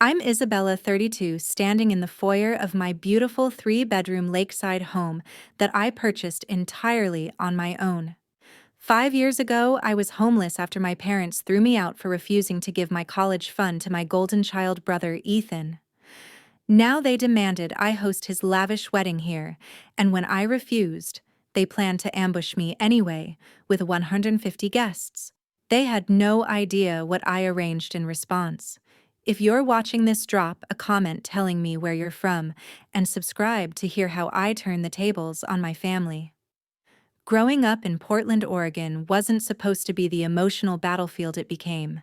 I'm Isabella, 32, standing in the foyer of my beautiful three-bedroom lakeside home that I purchased entirely on my own. 5 years ago, I was homeless after my parents threw me out for refusing to give my college fund to my golden child brother, Ethan. Now they demanded I host his lavish wedding here, and when I refused, they planned to ambush me anyway, with 150 guests. They had no idea what I arranged in response. If you're watching this, drop a comment telling me where you're from, and subscribe to hear how I turn the tables on my family. Growing up in Portland, Oregon wasn't supposed to be the emotional battlefield it became.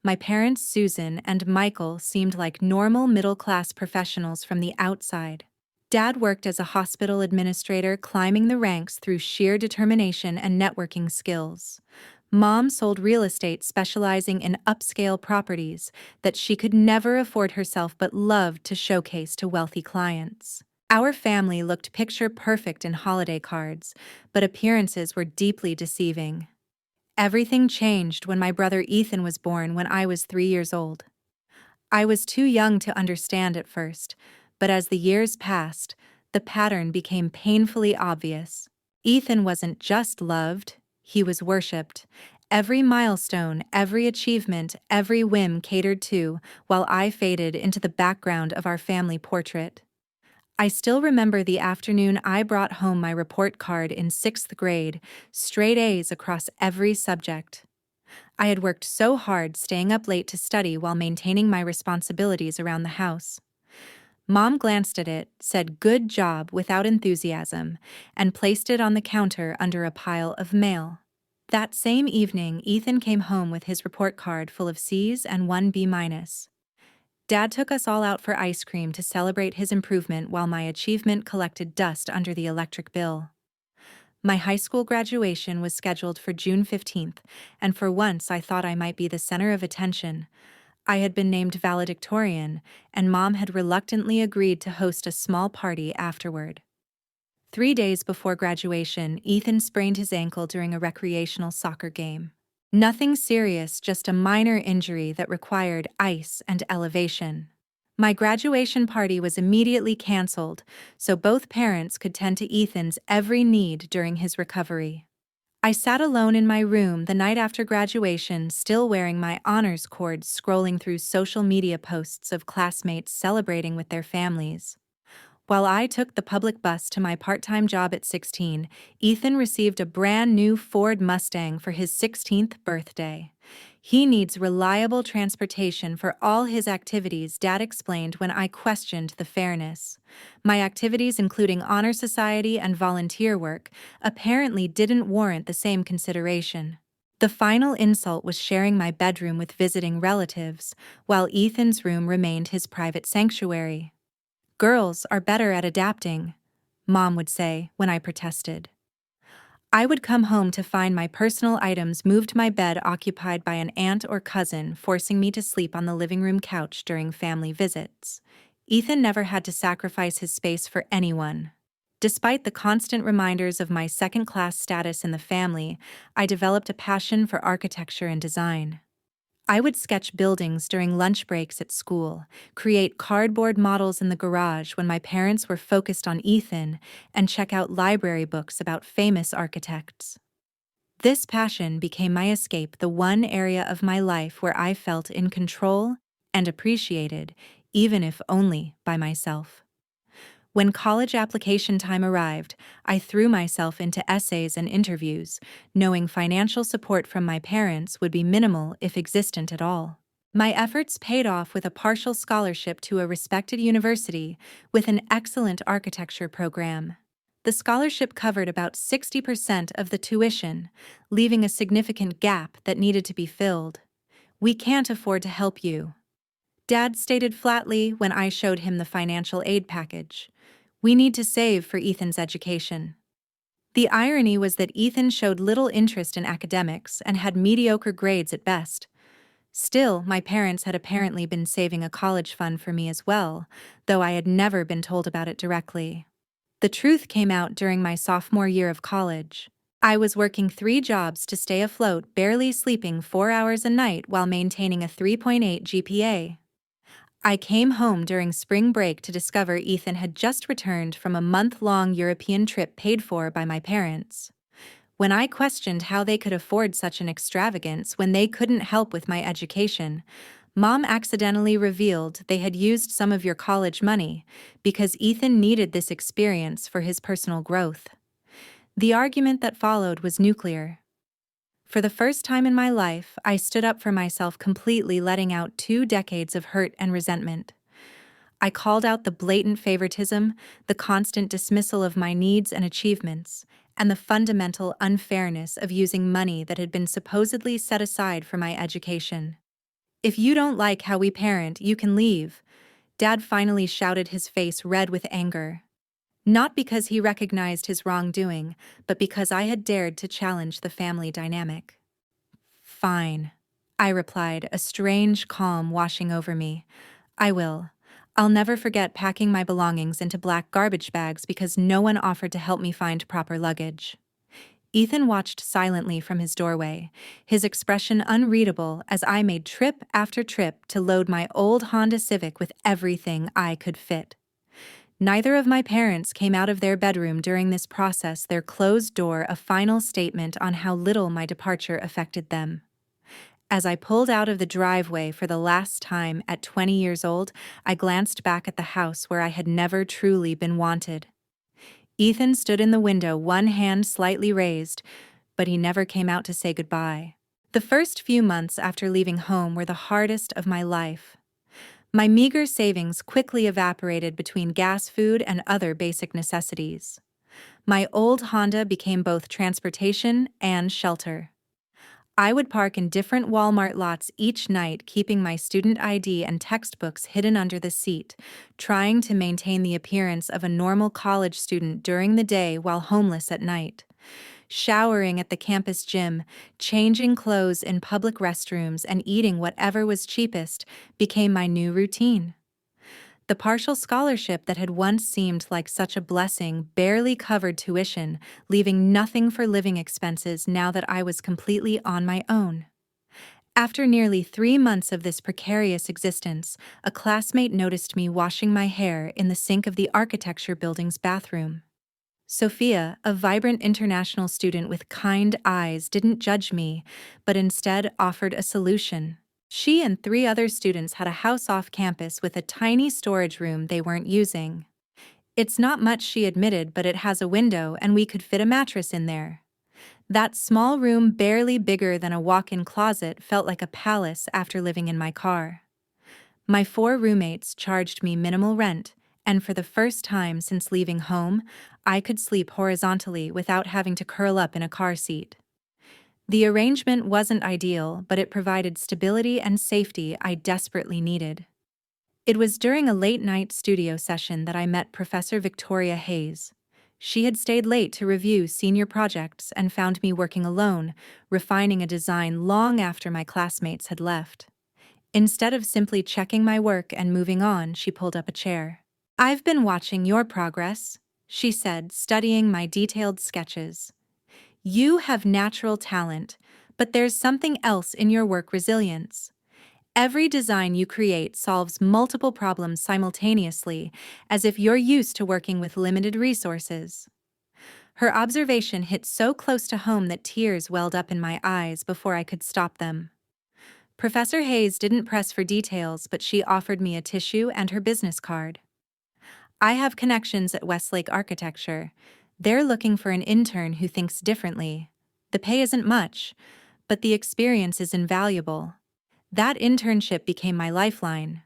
My parents, Susan and Michael, seemed like normal middle-class professionals from the outside. Dad worked as a hospital administrator, climbing the ranks through sheer determination and networking skills. Mom sold real estate, specializing in upscale properties that she could never afford herself but loved to showcase to wealthy clients. Our family looked picture perfect in holiday cards, but appearances were deeply deceiving. Everything changed when my brother Ethan was born when I was 3 years old. I was too young to understand at first, but as the years passed, the pattern became painfully obvious. Ethan wasn't just loved, he was worshipped. Every milestone, every achievement, every whim catered to, while I faded into the background of our family portrait. I still remember the afternoon I brought home my report card in 6th grade, straight A's across every subject. I had worked so hard staying up late to study while maintaining my responsibilities around the house. Mom glanced at it, said "good job" without enthusiasm, and placed it on the counter under a pile of mail. That same evening, Ethan came home with his report card full of C's and one B-. Dad took us all out for ice cream to celebrate his improvement while my achievement collected dust under the electric bill. My high school graduation was scheduled for June 15th, and for once I thought I might be the center of attention. I had been named valedictorian, and Mom had reluctantly agreed to host a small party afterward. 3 days before graduation, Ethan sprained his ankle during a recreational soccer game. Nothing serious, just a minor injury that required ice and elevation. My graduation party was immediately canceled, so both parents could tend to Ethan's every need during his recovery. I sat alone in my room the night after graduation, still wearing my honors cord, scrolling through social media posts of classmates celebrating with their families. While I took the public bus to my part-time job at 16, Ethan received a brand new Ford Mustang for his 16th birthday. He needs reliable transportation for all his activities, Dad explained when I questioned the fairness. My activities, including honor society and volunteer work, apparently didn't warrant the same consideration. The final insult was sharing my bedroom with visiting relatives, while Ethan's room remained his private sanctuary. "Girls are better at adapting," Mom would say when I protested. I would come home to find my personal items moved, my bed occupied by an aunt or cousin, forcing me to sleep on the living room couch during family visits. Ethan never had to sacrifice his space for anyone. Despite the constant reminders of my second-class status in the family, I developed a passion for architecture and design. I would sketch buildings during lunch breaks at school, create cardboard models in the garage when my parents were focused on Ethan, and check out library books about famous architects. This passion became my escape, the one area of my life where I felt in control and appreciated, even if only by myself. When college application time arrived, I threw myself into essays and interviews, knowing financial support from my parents would be minimal if existent at all. My efforts paid off with a partial scholarship to a respected university with an excellent architecture program. The scholarship covered about 60% of the tuition, leaving a significant gap that needed to be filled. "We can't afford to help you," Dad stated flatly when I showed him the financial aid package. "We need to save for Ethan's education." The irony was that Ethan showed little interest in academics and had mediocre grades at best. Still, my parents had apparently been saving a college fund for me as well, though I had never been told about it directly. The truth came out during my sophomore year of college. I was working 3 jobs to stay afloat, barely sleeping 4 hours a night while maintaining a 3.8 GPA. I came home during spring break to discover Ethan had just returned from a month-long European trip paid for by my parents. When I questioned how they could afford such an extravagance when they couldn't help with my education, Mom accidentally revealed they had used some of your college money because Ethan needed this experience for his personal growth. The argument that followed was nuclear. For the first time in my life, I stood up for myself, completely letting out 2 decades of hurt and resentment. I called out the blatant favoritism, the constant dismissal of my needs and achievements, and the fundamental unfairness of using money that had been supposedly set aside for my education. "If you don't like how we parent, you can leave," Dad finally shouted, his face red with anger. Not because he recognized his wrongdoing, but because I had dared to challenge the family dynamic. "Fine," I replied, a strange calm washing over me. "I will. I'll never forget packing my belongings into black garbage bags because no one offered to help me find proper luggage." Ethan watched silently from his doorway, his expression unreadable as I made trip after trip to load my old Honda Civic with everything I could fit. Neither of my parents came out of their bedroom during this process, their closed door a final statement on how little my departure affected them. As I pulled out of the driveway for the last time at 20 years old, I glanced back at the house where I had never truly been wanted. Ethan stood in the window, one hand slightly raised, but he never came out to say goodbye. The first few months after leaving home were the hardest of my life. My meager savings quickly evaporated between gas, food, and other basic necessities. My old Honda became both transportation and shelter. I would park in different Walmart lots each night, keeping my student ID and textbooks hidden under the seat, trying to maintain the appearance of a normal college student during the day while homeless at night. Showering at the campus gym, changing clothes in public restrooms, and eating whatever was cheapest became my new routine. The partial scholarship that had once seemed like such a blessing barely covered tuition, leaving nothing for living expenses now that I was completely on my own. After nearly 3 months of this precarious existence, a classmate noticed me washing my hair in the sink of the architecture building's bathroom. Sophia, a vibrant international student with kind eyes, didn't judge me, but instead offered a solution. She and 3 other students had a house off campus with a tiny storage room they weren't using. "It's not much," she admitted, "but it has a window and we could fit a mattress in there." That small room, barely bigger than a walk-in closet, felt like a palace after living in my car. My 4 roommates charged me minimal rent, and for the first time since leaving home, I could sleep horizontally without having to curl up in a car seat. The arrangement wasn't ideal, but it provided stability and safety I desperately needed. It was during a late-night studio session that I met Professor Victoria Hayes. She had stayed late to review senior projects and found me working alone, refining a design long after my classmates had left. Instead of simply checking my work and moving on, she pulled up a chair. "I've been watching your progress," she said, studying my detailed sketches. "You have natural talent, but there's something else in your work: resilience. Every design you create solves multiple problems simultaneously, as if you're used to working with limited resources." Her observation hit so close to home that tears welled up in my eyes before I could stop them. Professor Hayes didn't press for details, but she offered me a tissue and her business card. "I have connections at Westlake Architecture. They're looking for an intern who thinks differently. The pay isn't much, but the experience is invaluable." That internship became my lifeline.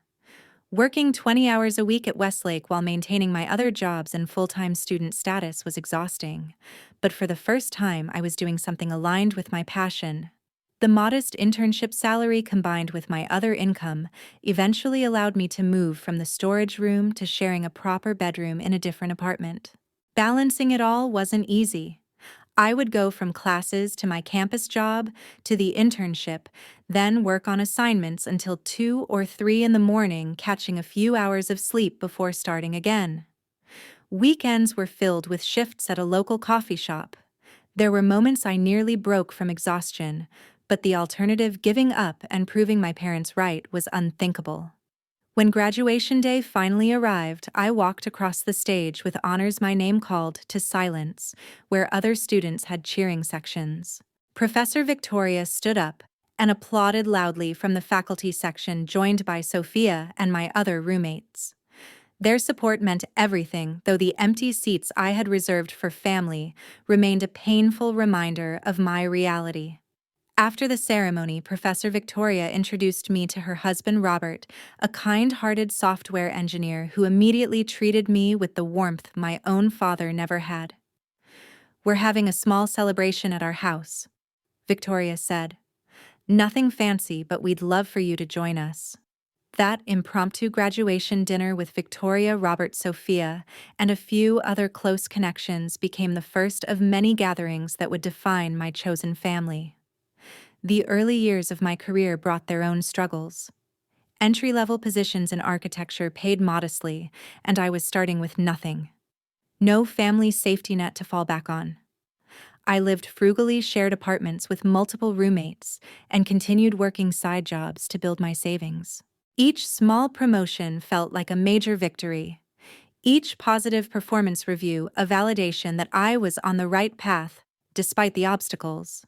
Working 20 hours a week at Westlake while maintaining my other jobs and full-time student status was exhausting, but for the first time I was doing something aligned with my passion. The modest internship salary combined with my other income eventually allowed me to move from the storage room to sharing a proper bedroom in a different apartment. Balancing it all wasn't easy. I would go from classes to my campus job to the internship, then work on assignments until 2 or 3 in the morning, catching a few hours of sleep before starting again. Weekends were filled with shifts at a local coffee shop. There were moments I nearly broke from exhaustion, but the alternative, giving up and proving my parents right, was unthinkable. When graduation day finally arrived, I walked across the stage with honors my name called to silence, where other students had cheering sections. Professor Victoria stood up and applauded loudly from the faculty section, joined by Sophia and my other roommates. Their support meant everything, though the empty seats I had reserved for family remained a painful reminder of my reality. After the ceremony, Professor Victoria introduced me to her husband Robert, a kind-hearted software engineer who immediately treated me with the warmth my own father never had. "We're having a small celebration at our house," Victoria said. "Nothing fancy, but we'd love for you to join us." That impromptu graduation dinner with Victoria, Robert, Sophia, and a few other close connections became the first of many gatherings that would define my chosen family. The early years of my career brought their own struggles. Entry-level positions in architecture paid modestly, and I was starting with nothing. No family safety net to fall back on. I lived frugally, shared apartments with multiple roommates, and continued working side jobs to build my savings. Each small promotion felt like a major victory. Each positive performance review a validation that I was on the right path, despite the obstacles.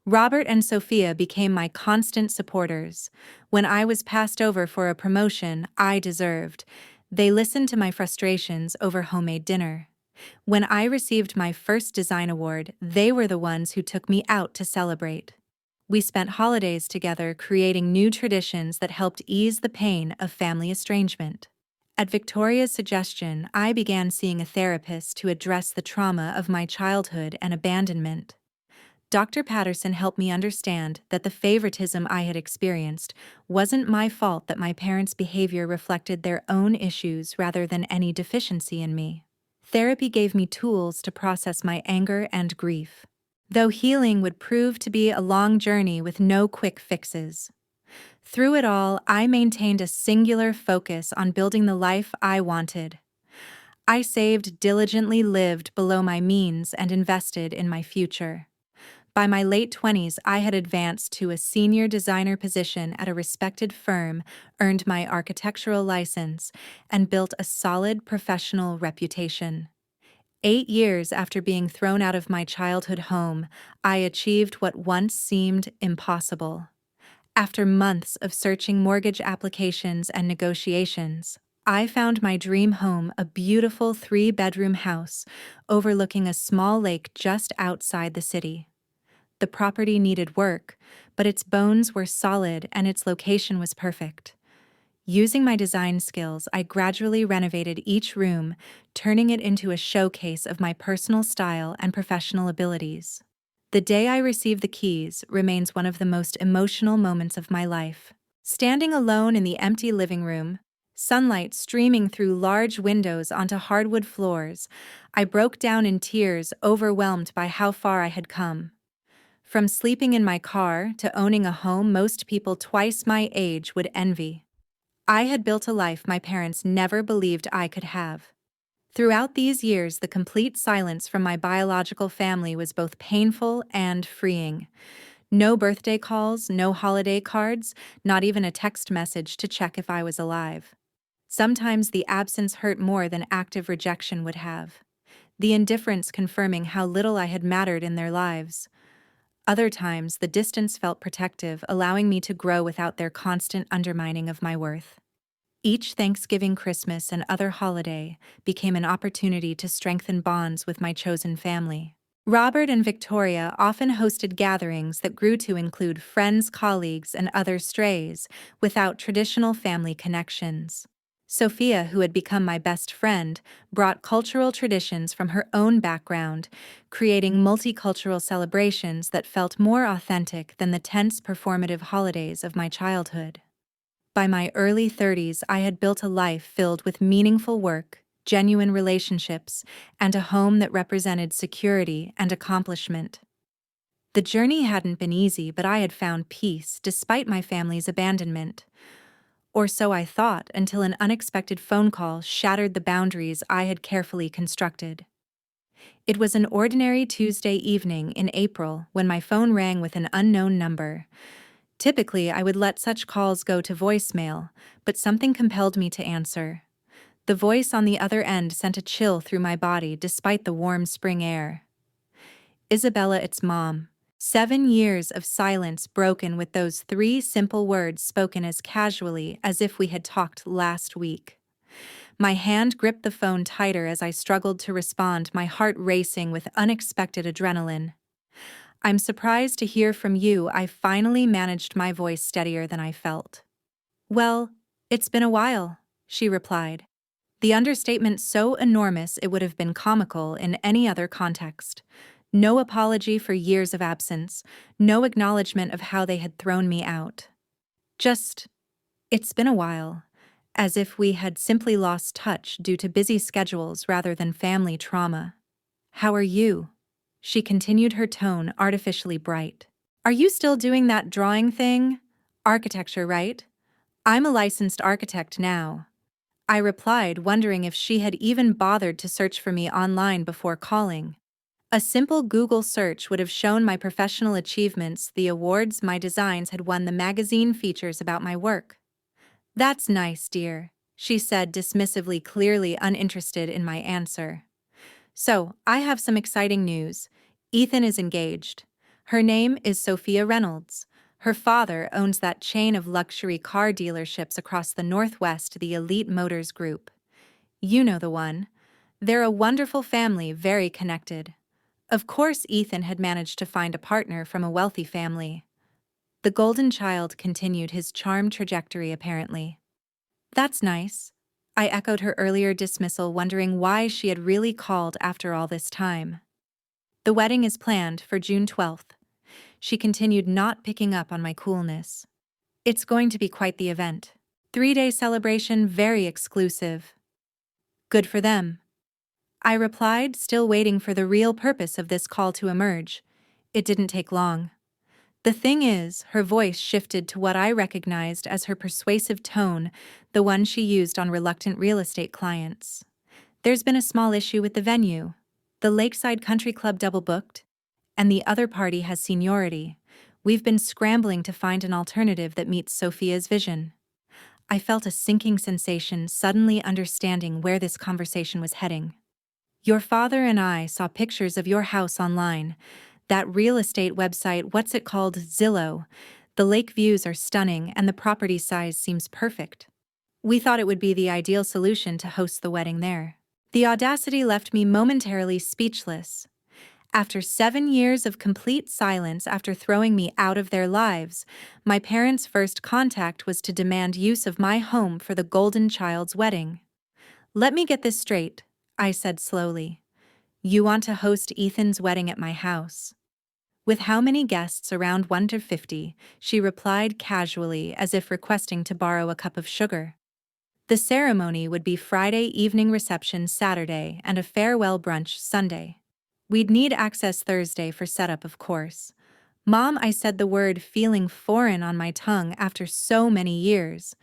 Robert and Sophia became my constant supporters. When I was passed over for a promotion I deserved, they listened to my frustrations over homemade dinner. When I received my first design award, they were the ones who took me out to celebrate. We spent holidays together creating new traditions that helped ease the pain of family estrangement. At Victoria's suggestion, I began seeing a therapist to address the trauma of my childhood and abandonment. Dr. Patterson helped me understand that the favoritism I had experienced wasn't my fault, that my parents' behavior reflected their own issues rather than any deficiency in me. Therapy gave me tools to process my anger and grief, though healing would prove to be a long journey with no quick fixes. Through it all, I maintained a singular focus on building the life I wanted. I saved diligently, lived below my means, and invested in my future. By my late 20s, I had advanced to a senior designer position at a respected firm, earned my architectural license, and built a solid professional reputation. 8 years after being thrown out of my childhood home, I achieved what once seemed impossible. After months of searching mortgage applications and negotiations, I found my dream home, a beautiful 3-bedroom house overlooking a small lake just outside the city. The property needed work, but its bones were solid and its location was perfect. Using my design skills, I gradually renovated each room, turning it into a showcase of my personal style and professional abilities. The day I received the keys remains one of the most emotional moments of my life. Standing alone in the empty living room, sunlight streaming through large windows onto hardwood floors, I broke down in tears, overwhelmed by how far I had come. From sleeping in my car to owning a home most people twice my age would envy. I had built a life my parents never believed I could have. Throughout these years, the complete silence from my biological family was both painful and freeing. No birthday calls, no holiday cards, not even a text message to check if I was alive. Sometimes the absence hurt more than active rejection would have, the indifference confirming how little I had mattered in their lives. Other times, the distance felt protective, allowing me to grow without their constant undermining of my worth. Each Thanksgiving, Christmas, and other holiday became an opportunity to strengthen bonds with my chosen family. Robert and Victoria often hosted gatherings that grew to include friends, colleagues, and other strays, without traditional family connections. Sophia, who had become my best friend, brought cultural traditions from her own background, creating multicultural celebrations that felt more authentic than the tense performative holidays of my childhood. By my early 30s, I had built a life filled with meaningful work, genuine relationships, and a home that represented security and accomplishment. The journey hadn't been easy, but I had found peace despite my family's abandonment. Or so I thought, until an unexpected phone call shattered the boundaries I had carefully constructed. It was an ordinary Tuesday evening in April when my phone rang with an unknown number. Typically, I would let such calls go to voicemail, but something compelled me to answer. The voice on the other end sent a chill through my body despite the warm spring air. Isabella, it's Mom. 7 years of silence broken with those three simple words spoken as casually as if we had talked last week. My hand gripped the phone tighter as I struggled to respond, my heart racing with unexpected adrenaline. I'm surprised to hear from you. I finally managed, my voice steadier than I felt. Well, it's been a while, she replied. The understatement so enormous it would have been comical in any other context. No apology for years of absence, no acknowledgement of how they had thrown me out. Just, it's been a while, as if we had simply lost touch due to busy schedules rather than family trauma. How are you? She continued, her tone artificially bright. Are you still doing that drawing thing? Architecture, right? I'm a licensed architect now. I replied, wondering if she had even bothered to search for me online before calling. A simple Google search would have shown my professional achievements, the awards my designs had won, the magazine features about my work. That's nice, dear, she said dismissively, clearly uninterested in my answer. So, I have some exciting news. Ethan is engaged. Her name is Sophia Reynolds. Her father owns that chain of luxury car dealerships across the Northwest, the Elite Motors Group. You know the one. They're a wonderful family, very connected. Of course, Ethan had managed to find a partner from a wealthy family. The golden child continued his charmed trajectory, apparently. That's nice. I echoed her earlier dismissal, wondering why she had really called after all this time. The wedding is planned for June 12th. She continued, not picking up on my coolness. It's going to be quite the event. 3-day celebration, very exclusive. Good for them. I replied, still waiting for the real purpose of this call to emerge. It didn't take long. The thing is, her voice shifted to what I recognized as her persuasive tone, the one she used on reluctant real estate clients. There's been a small issue with the venue. The Lakeside Country Club double booked, and the other party has seniority. We've been scrambling to find an alternative that meets Sophia's vision. I felt a sinking sensation, suddenly understanding where this conversation was heading. Your father and I saw pictures of your house online. That real estate website, what's it called? Zillow. The lake views are stunning and the property size seems perfect. We thought it would be the ideal solution to host the wedding there. The audacity left me momentarily speechless. After 7 years of complete silence, after throwing me out of their lives, my parents' first contact was to demand use of my home for the golden child's wedding. Let me get this straight, I said slowly. You want to host Ethan's wedding at my house? With how many guests? Around 1 to 50, she replied casually, as if requesting to borrow a cup of sugar. The ceremony would be Friday evening, reception Saturday, and a farewell brunch Sunday. We'd need access Thursday for setup, of course. Mom, I said, the word feeling foreign on my tongue after so many years.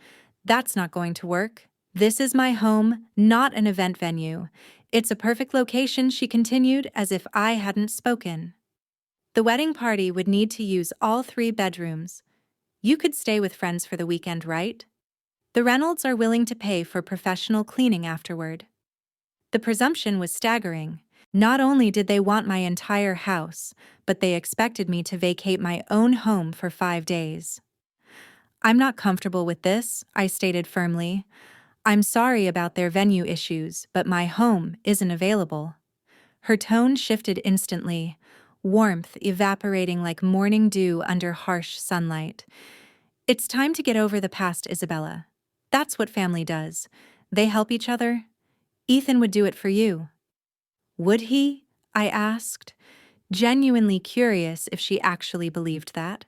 That's not going to work. This is my home, not an event venue. It's a perfect location, she continued, as if I hadn't spoken. The wedding party would need to use all 3 bedrooms. You could stay with friends for the weekend, right? The Reynolds are willing to pay for professional cleaning afterward. The presumption was staggering. Not only did they want my entire house, but they expected me to vacate my own home for 5 days. I'm not comfortable with this, I stated firmly. I'm sorry about their venue issues, but my home isn't available. Her tone shifted instantly, warmth evaporating like morning dew under harsh sunlight. It's time to get over the past, Isabella. That's what family does. They help each other. Ethan would do it for you. Would he? I asked, genuinely curious if she actually believed that.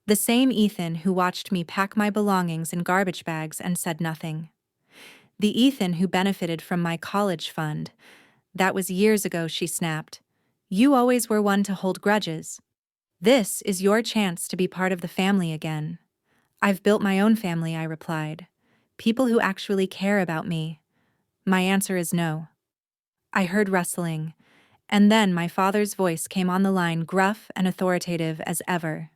The same Ethan who watched me pack my belongings in garbage bags and said nothing. The Ethan who benefited from my college fund. That was years ago, she snapped. You always were one to hold grudges. This is your chance to be part of the family again. I've built my own family, I replied. People who actually care about me. My answer is no. I heard rustling, and then my father's voice came on the line, gruff and authoritative as ever.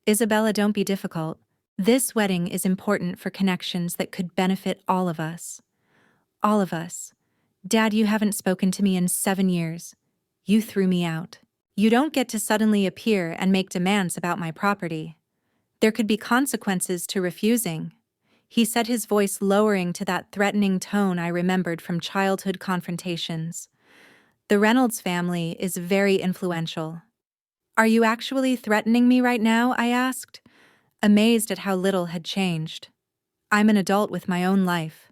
Isabella, don't be difficult. This wedding is important for connections that could benefit all of us. All of us. Dad, you haven't spoken to me in 7 years. You threw me out. You don't get to suddenly appear and make demands about my property. There could be consequences to refusing. He said, his voice lowering to that threatening tone I remembered from childhood confrontations. The Reynolds family is very influential. Are you actually threatening me right now? I asked, amazed at how little had changed. I'm an adult with my own life.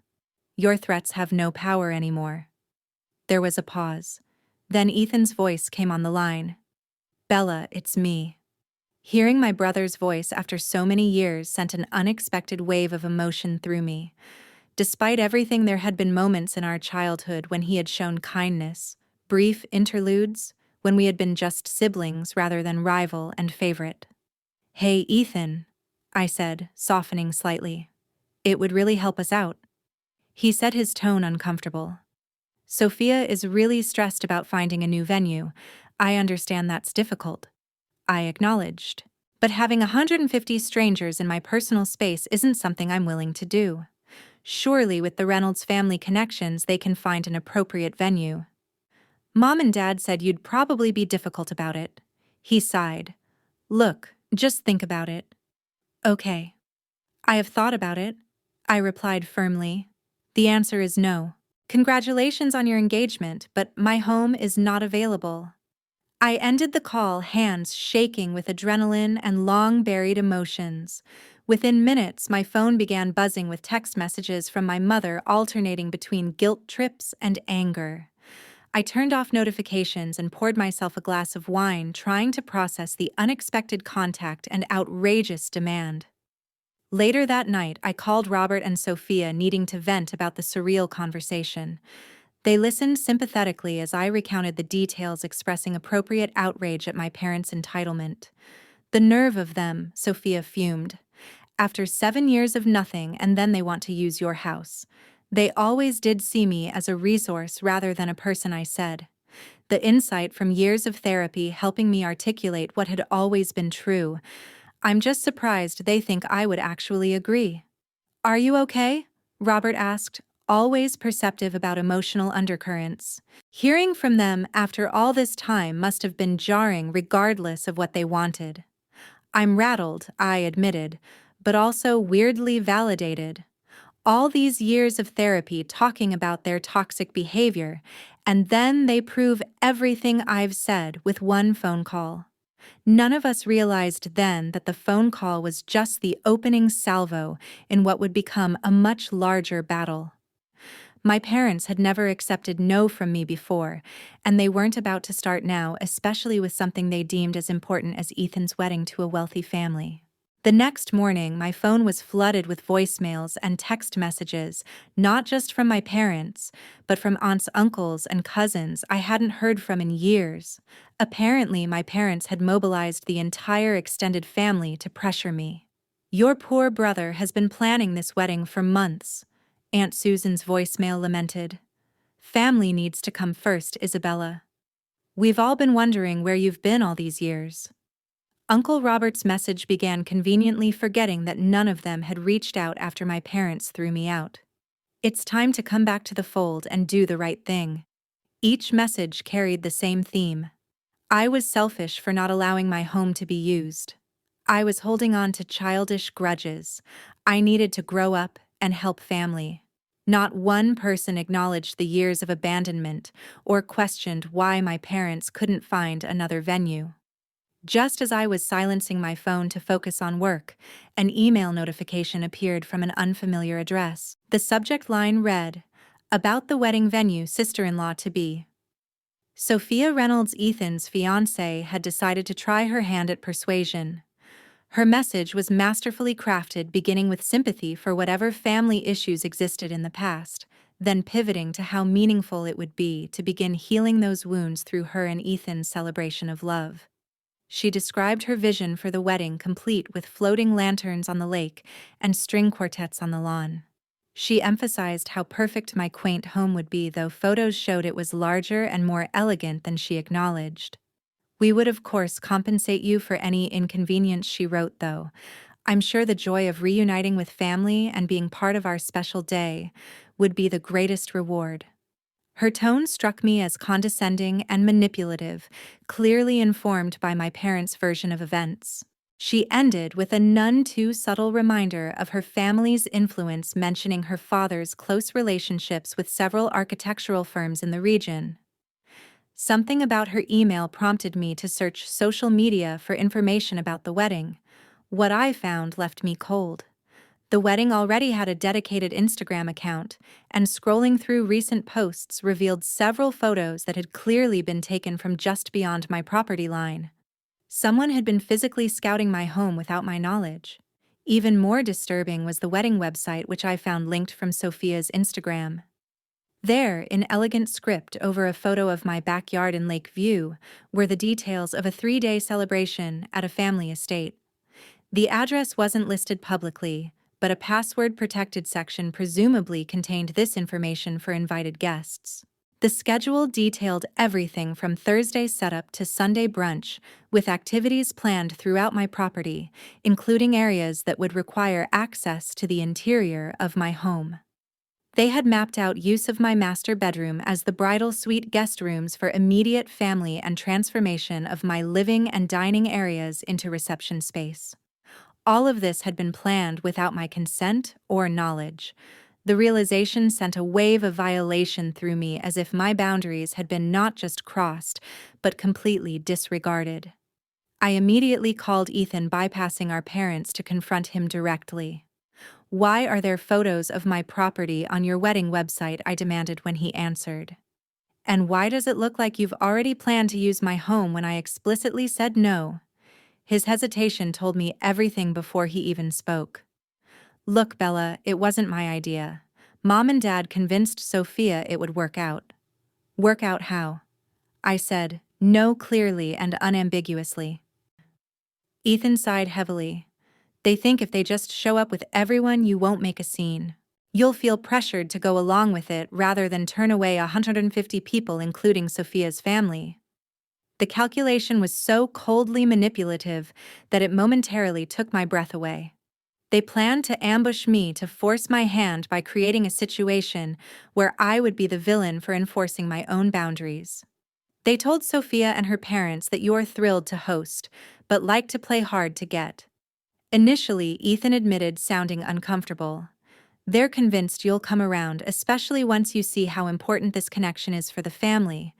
Your threats have no power anymore. There was a pause. Then Ethan's voice came on the line. Bella, it's me. Hearing my brother's voice after so many years sent an unexpected wave of emotion through me. Despite everything, there had been moments in our childhood when he had shown kindness, brief interludes, when we had been just siblings rather than rival and favorite. Hey, Ethan, I said, softening slightly. It would really help us out. He said, his tone uncomfortable. Sophia is really stressed about finding a new venue. I understand that's difficult. I acknowledged. But having 150 strangers in my personal space isn't something I'm willing to do. Surely with the Reynolds family connections, they can find an appropriate venue. Mom and Dad said you'd probably be difficult about it. He sighed. Look, just think about it. Okay. I have thought about it, I replied firmly. The answer is no. Congratulations on your engagement, but my home is not available. I ended the call, hands shaking with adrenaline and long-buried emotions. Within minutes, my phone began buzzing with text messages from my mother, alternating between guilt trips and anger. I turned off notifications and poured myself a glass of wine, trying to process the unexpected contact and outrageous demand. Later that night, I called Robert and Sophia, needing to vent about the surreal conversation. They listened sympathetically as I recounted the details, expressing appropriate outrage at my parents' entitlement. The nerve of them, Sophia fumed. After 7 years of nothing, and then they want to use your house. They always did see me as a resource rather than a person, I said. The insight from years of therapy helping me articulate what had always been true. I'm just surprised they think I would actually agree. Are you okay? Robert asked, always perceptive about emotional undercurrents. Hearing from them after all this time must have been jarring regardless of what they wanted. I'm rattled, I admitted, but also weirdly validated. All these years of therapy talking about their toxic behavior, and then they prove everything I've said with one phone call. None of us realized then that the phone call was just the opening salvo in what would become a much larger battle. My parents had never accepted no from me before, and they weren't about to start now, especially with something they deemed as important as Ethan's wedding to a wealthy family. The next morning, my phone was flooded with voicemails and text messages, not just from my parents, but from aunts, uncles, and cousins I hadn't heard from in years. Apparently, my parents had mobilized the entire extended family to pressure me. Your poor brother has been planning this wedding for months, Aunt Susan's voicemail lamented. Family needs to come first, Isabella. We've all been wondering where you've been all these years. Uncle Robert's message began, conveniently forgetting that none of them had reached out after my parents threw me out. It's time to come back to the fold and do the right thing. Each message carried the same theme. I was selfish for not allowing my home to be used. I was holding on to childish grudges. I needed to grow up and help family. Not one person acknowledged the years of abandonment or questioned why my parents couldn't find another venue. Just as I was silencing my phone to focus on work, an email notification appeared from an unfamiliar address. The subject line read, "About the wedding venue, sister-in-law to be." Sophia Reynolds, Ethan's fiancée, had decided to try her hand at persuasion. Her message was masterfully crafted, beginning with sympathy for whatever family issues existed in the past, then pivoting to how meaningful it would be to begin healing those wounds through her and Ethan's celebration of love. She described her vision for the wedding, complete with floating lanterns on the lake and string quartets on the lawn. She emphasized how perfect my quaint home would be, though photos showed it was larger and more elegant than she acknowledged. We would, of course, compensate you for any inconvenience, she wrote, though. I'm sure the joy of reuniting with family and being part of our special day would be the greatest reward. Her tone struck me as condescending and manipulative, clearly informed by my parents' version of events. She ended with a none too subtle reminder of her family's influence, mentioning her father's close relationships with several architectural firms in the region. Something about her email prompted me to search social media for information about the wedding. What I found left me cold. The wedding already had a dedicated Instagram account, and scrolling through recent posts revealed several photos that had clearly been taken from just beyond my property line. Someone had been physically scouting my home without my knowledge. Even more disturbing was the wedding website, which I found linked from Sophia's Instagram. There, in elegant script over a photo of my backyard in Lake View, were the details of a 3-day celebration at a family estate. The address wasn't listed publicly, but a password-protected section presumably contained this information for invited guests. The schedule detailed everything from Thursday setup to Sunday brunch, with activities planned throughout my property, including areas that would require access to the interior of my home. They had mapped out use of my master bedroom as the bridal suite guest rooms for immediate family and transformation of my living and dining areas into reception space. All of this had been planned without my consent or knowledge. The realization sent a wave of violation through me, as if my boundaries had been not just crossed, but completely disregarded. I immediately called Ethan, bypassing our parents, to confront him directly. "Why are there photos of my property on your wedding website?" I demanded when he answered. "And why does it look like you've already planned to use my home when I explicitly said no?" His hesitation told me everything before he even spoke. "Look, Bella, it wasn't my idea. Mom and Dad convinced Sophia it would work out." "Work out how?" I said, no clearly and unambiguously. Ethan sighed heavily. "They think if they just show up with everyone, you won't make a scene. You'll feel pressured to go along with it rather than turn away 150 people, including Sophia's family." The calculation was so coldly manipulative that it momentarily took my breath away. They planned to ambush me to force my hand by creating a situation where I would be the villain for enforcing my own boundaries. They told Sophia and her parents that you're thrilled to host, but like to play hard to get. Initially, Ethan admitted, sounding uncomfortable. "They're convinced you'll come around, especially once you see how important this connection is for the family.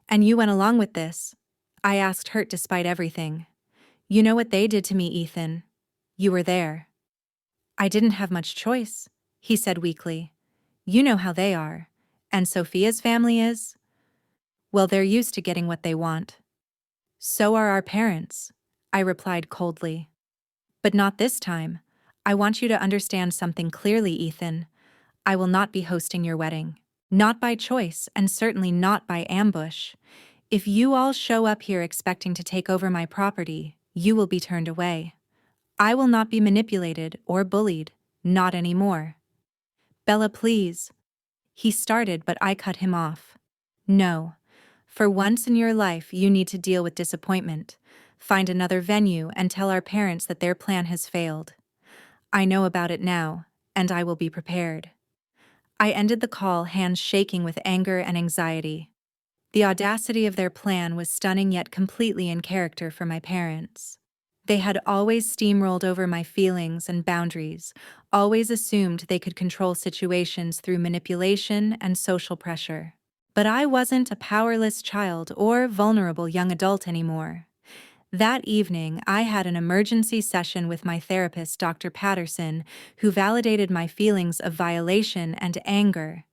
And you went along with this?" I asked, hurt despite everything. "You know what they did to me, Ethan. You were there." "I didn't have much choice," he said weakly. "You know how they are. And Sophia's family is? Well, they're used to getting what they want." "So are our parents," I replied coldly. "But not this time. I want you to understand something clearly, Ethan. I will not be hosting your wedding. Not by choice, and certainly not by ambush. If you all show up here expecting to take over my property, you will be turned away. I will not be manipulated or bullied, not anymore." "Bella, please." He started, but I cut him off. "No. For once in your life, you need to deal with disappointment. Find another venue and tell our parents that their plan has failed. I know about it now, and I will be prepared." I ended the call, hands shaking with anger and anxiety. The audacity of their plan was stunning, yet completely in character for my parents. They had always steamrolled over my feelings and boundaries, always assumed they could control situations through manipulation and social pressure. But I wasn't a powerless child or vulnerable young adult anymore. That evening, I had an emergency session with my therapist, Dr. Patterson, who validated my feelings of violation and anger.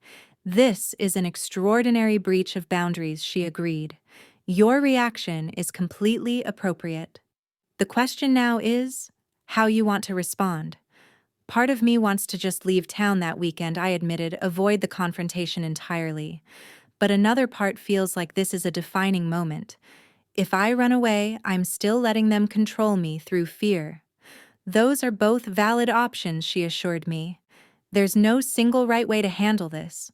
"This is an extraordinary breach of boundaries," she agreed. "Your reaction is completely appropriate. The question now is how you want to respond." "Part of me wants to just leave town that weekend," I admitted, "avoid the confrontation entirely. But another part feels like this is a defining moment. If I run away, I'm still letting them control me through fear." "Those are both valid options," she assured me. "There's no single right way to handle this.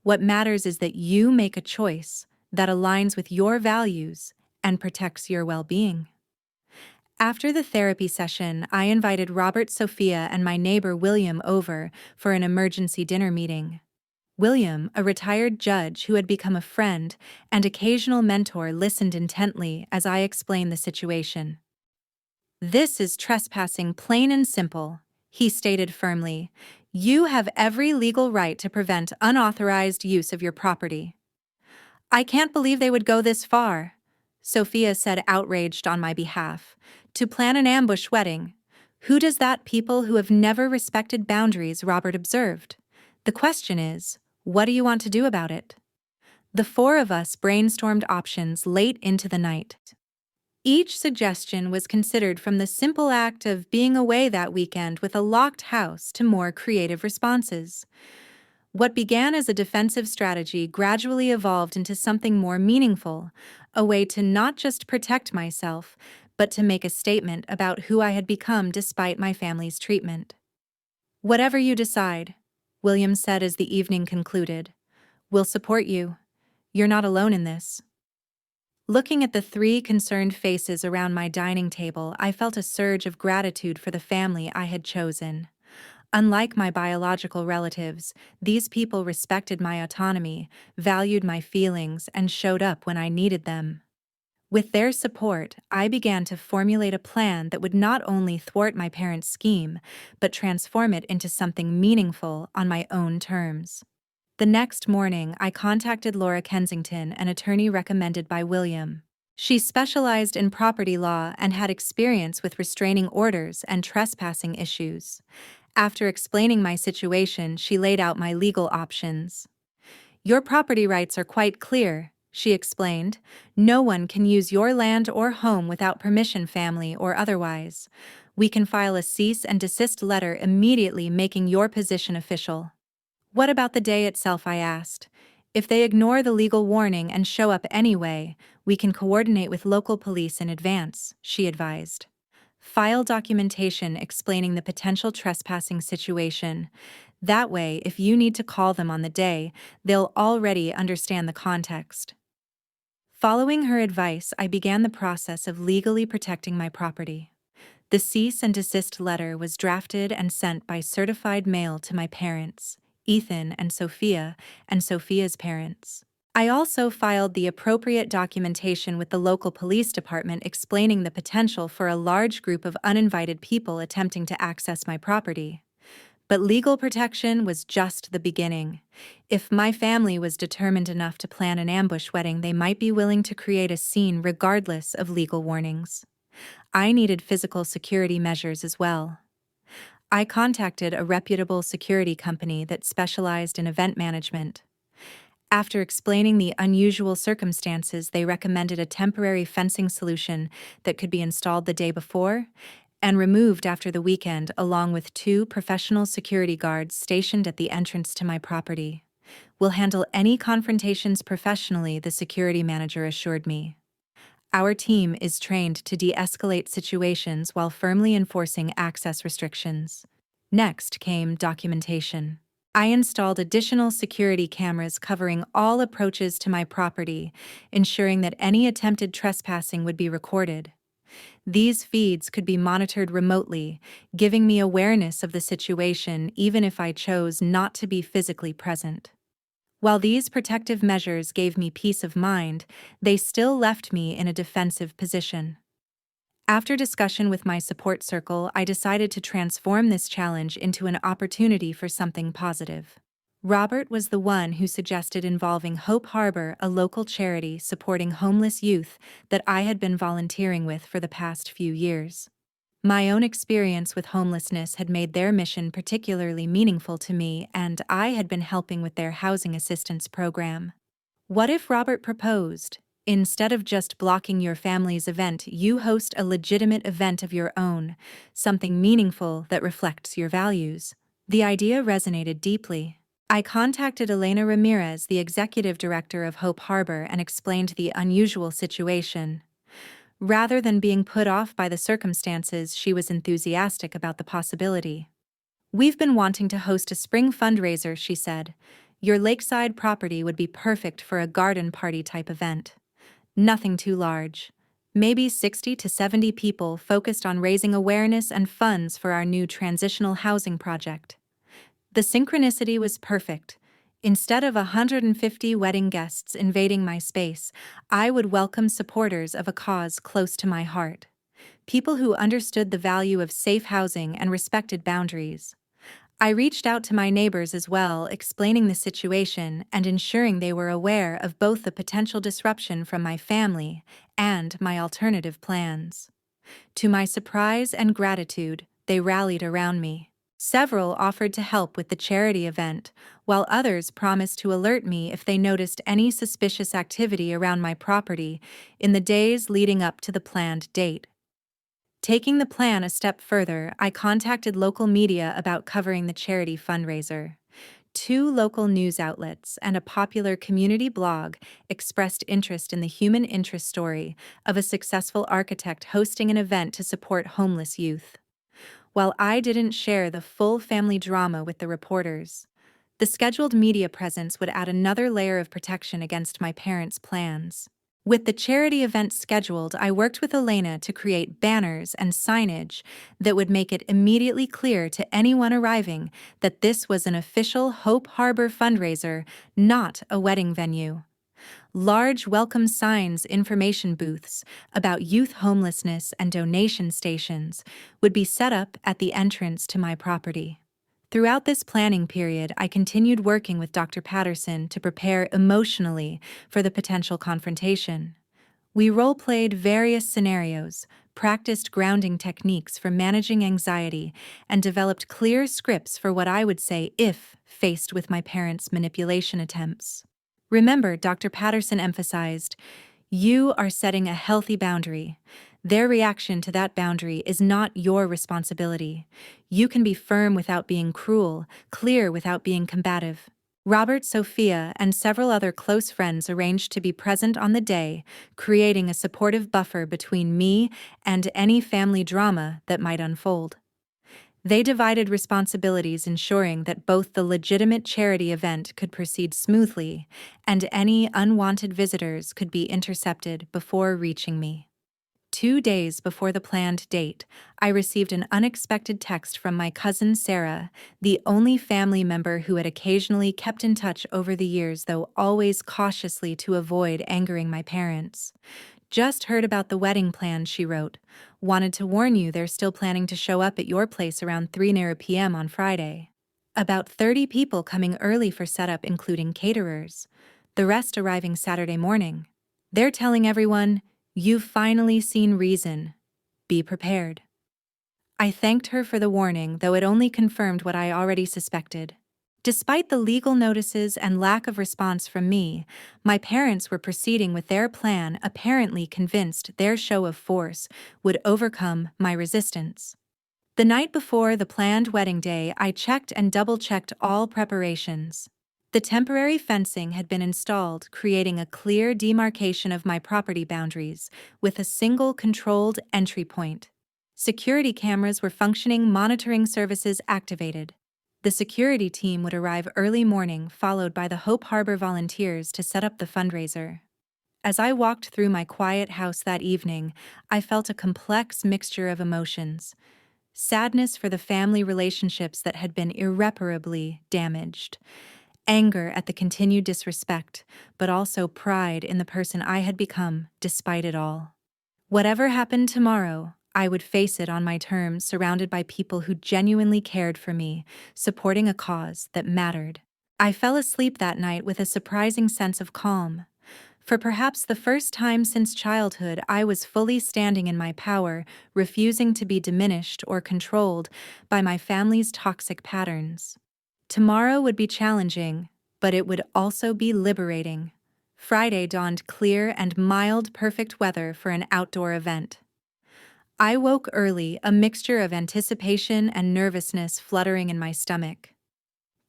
What matters is that you make a choice that aligns with your values and protects your well-being. After the therapy session, I invited Robert, Sophia, and my neighbor William over for an emergency dinner meeting. William, a retired judge who had become a friend and occasional mentor, listened intently as I explained the situation. "This is trespassing, plain and simple," he stated firmly. "You have every legal right to prevent unauthorized use of your property." "I can't believe they would go this far," Sophia said, outraged on my behalf. "To plan an ambush wedding. Who does that? People who have never respected boundaries," Robert observed. "The question is, what do you want to do about it?" The four of us brainstormed options late into the night. Each suggestion was considered, from the simple act of being away that weekend with a locked house to more creative responses. What began as a defensive strategy gradually evolved into something more meaningful, a way to not just protect myself, but to make a statement about who I had become despite my family's treatment. "Whatever you decide," William said as the evening concluded, "we'll support you. You're not alone in this." Looking at the three concerned faces around my dining table, I felt a surge of gratitude for the family I had chosen. Unlike my biological relatives, these people respected my autonomy, valued my feelings, and showed up when I needed them. With their support, I began to formulate a plan that would not only thwart my parents' scheme, but transform it into something meaningful on my own terms. The next morning, I contacted Laura Kensington, an attorney recommended by William. She specialized in property law and had experience with restraining orders and trespassing issues. After explaining my situation, she laid out my legal options. "Your property rights are quite clear," she explained. "No one can use your land or home without permission, family or otherwise. We can file a cease and desist letter immediately, making your position official." "What about the day itself?" I asked. "If they ignore the legal warning and show up anyway, we can coordinate with local police in advance," she advised. "File documentation explaining the potential trespassing situation. That way, if you need to call them on the day, they'll already understand the context." Following her advice, I began the process of legally protecting my property. The cease and desist letter was drafted and sent by certified mail to my parents, Ethan and Sophia's parents. I also filed the appropriate documentation with the local police department explaining the potential for a large group of uninvited people attempting to access my property. But legal protection was just the beginning. If my family was determined enough to plan an ambush wedding, they might be willing to create a scene regardless of legal warnings. I needed physical security measures as well. I contacted a reputable security company that specialized in event management. After explaining the unusual circumstances, they recommended a temporary fencing solution that could be installed the day before and removed after the weekend, along with 2 professional security guards stationed at the entrance to my property. "We'll handle any confrontations professionally," the security manager assured me. "Our team is trained to de-escalate situations while firmly enforcing access restrictions." Next came documentation. I installed additional security cameras covering all approaches to my property, ensuring that any attempted trespassing would be recorded. These feeds could be monitored remotely, giving me awareness of the situation even if I chose not to be physically present. While these protective measures gave me peace of mind, they still left me in a defensive position. After discussion with my support circle, I decided to transform this challenge into an opportunity for something positive. Robert was the one who suggested involving Hope Harbor, a local charity supporting homeless youth that I had been volunteering with for the past few years. My own experience with homelessness had made their mission particularly meaningful to me, and I had been helping with their housing assistance program. What if Robert proposed, instead of just blocking your family's event, you host a legitimate event of your own, something meaningful that reflects your values? The idea resonated deeply. I contacted Elena Ramirez, the executive director of Hope Harbor, and explained the unusual situation. Rather than being put off by the circumstances, she was enthusiastic about the possibility. "We've been wanting to host a spring fundraiser," she said. "Your lakeside property would be perfect for a garden party type event. Nothing too large. Maybe 60 to 70 people focused on raising awareness and funds for our new transitional housing project. The synchronicity was perfect. Instead of 150 wedding guests invading my space, I would welcome supporters of a cause close to my heart. People who understood the value of safe housing and respected boundaries. I reached out to my neighbors as well, explaining the situation and ensuring they were aware of both the potential disruption from my family and my alternative plans. To my surprise and gratitude, they rallied around me. Several offered to help with the charity event, while others promised to alert me if they noticed any suspicious activity around my property in the days leading up to the planned date. Taking the plan a step further, I contacted local media about covering the charity fundraiser. Two local news outlets and a popular community blog expressed interest in the human interest story of a successful architect hosting an event to support homeless youth. While I didn't share the full family drama with the reporters, the scheduled media presence would add another layer of protection against my parents' plans. With the charity event scheduled, I worked with Elena to create banners and signage that would make it immediately clear to anyone arriving that this was an official Hope Harbor fundraiser, not a wedding venue. Large welcome signs, information booths about youth homelessness, and donation stations would be set up at the entrance to my property. Throughout this planning period, I continued working with Dr. Patterson to prepare emotionally for the potential confrontation. We role-played various scenarios, practiced grounding techniques for managing anxiety, and developed clear scripts for what I would say if faced with my parents' manipulation attempts. Remember, Dr. Patterson emphasized, you are setting a healthy boundary. Their reaction to that boundary is not your responsibility. You can be firm without being cruel, clear without being combative. Robert, Sophia, and several other close friends arranged to be present on the day, creating a supportive buffer between me and any family drama that might unfold. They divided responsibilities, ensuring that both the legitimate charity event could proceed smoothly and any unwanted visitors could be intercepted before reaching me. 2 days before the planned date, I received an unexpected text from my cousin Sarah, the only family member who had occasionally kept in touch over the years, though always cautiously to avoid angering my parents. Just heard about the wedding plan, she wrote. Wanted to warn you they're still planning to show up at your place around 3 p.m. on Friday. About 30 people coming early for setup, including caterers. The rest arriving Saturday morning. They're telling everyone, you've finally seen reason. Be prepared. I thanked her for the warning, though it only confirmed what I already suspected. Despite the legal notices and lack of response from me, my parents were proceeding with their plan, apparently convinced their show of force would overcome my resistance. The night before the planned wedding day, I checked and double-checked all preparations. The temporary fencing had been installed, creating a clear demarcation of my property boundaries, with a single controlled entry point. Security cameras were functioning, monitoring services activated. The security team would arrive early morning, followed by the Hope Harbor volunteers to set up the fundraiser. As I walked through my quiet house that evening, I felt a complex mixture of emotions. Sadness for the family relationships that had been irreparably damaged. Anger at the continued disrespect, but also pride in the person I had become, despite it all. Whatever happened tomorrow, I would face it on my terms, surrounded by people who genuinely cared for me, supporting a cause that mattered. I fell asleep that night with a surprising sense of calm. For perhaps the first time since childhood, I was fully standing in my power, refusing to be diminished or controlled by my family's toxic patterns. Tomorrow would be challenging, but it would also be liberating. Friday dawned clear and mild, perfect weather for an outdoor event. I woke early, a mixture of anticipation and nervousness fluttering in my stomach.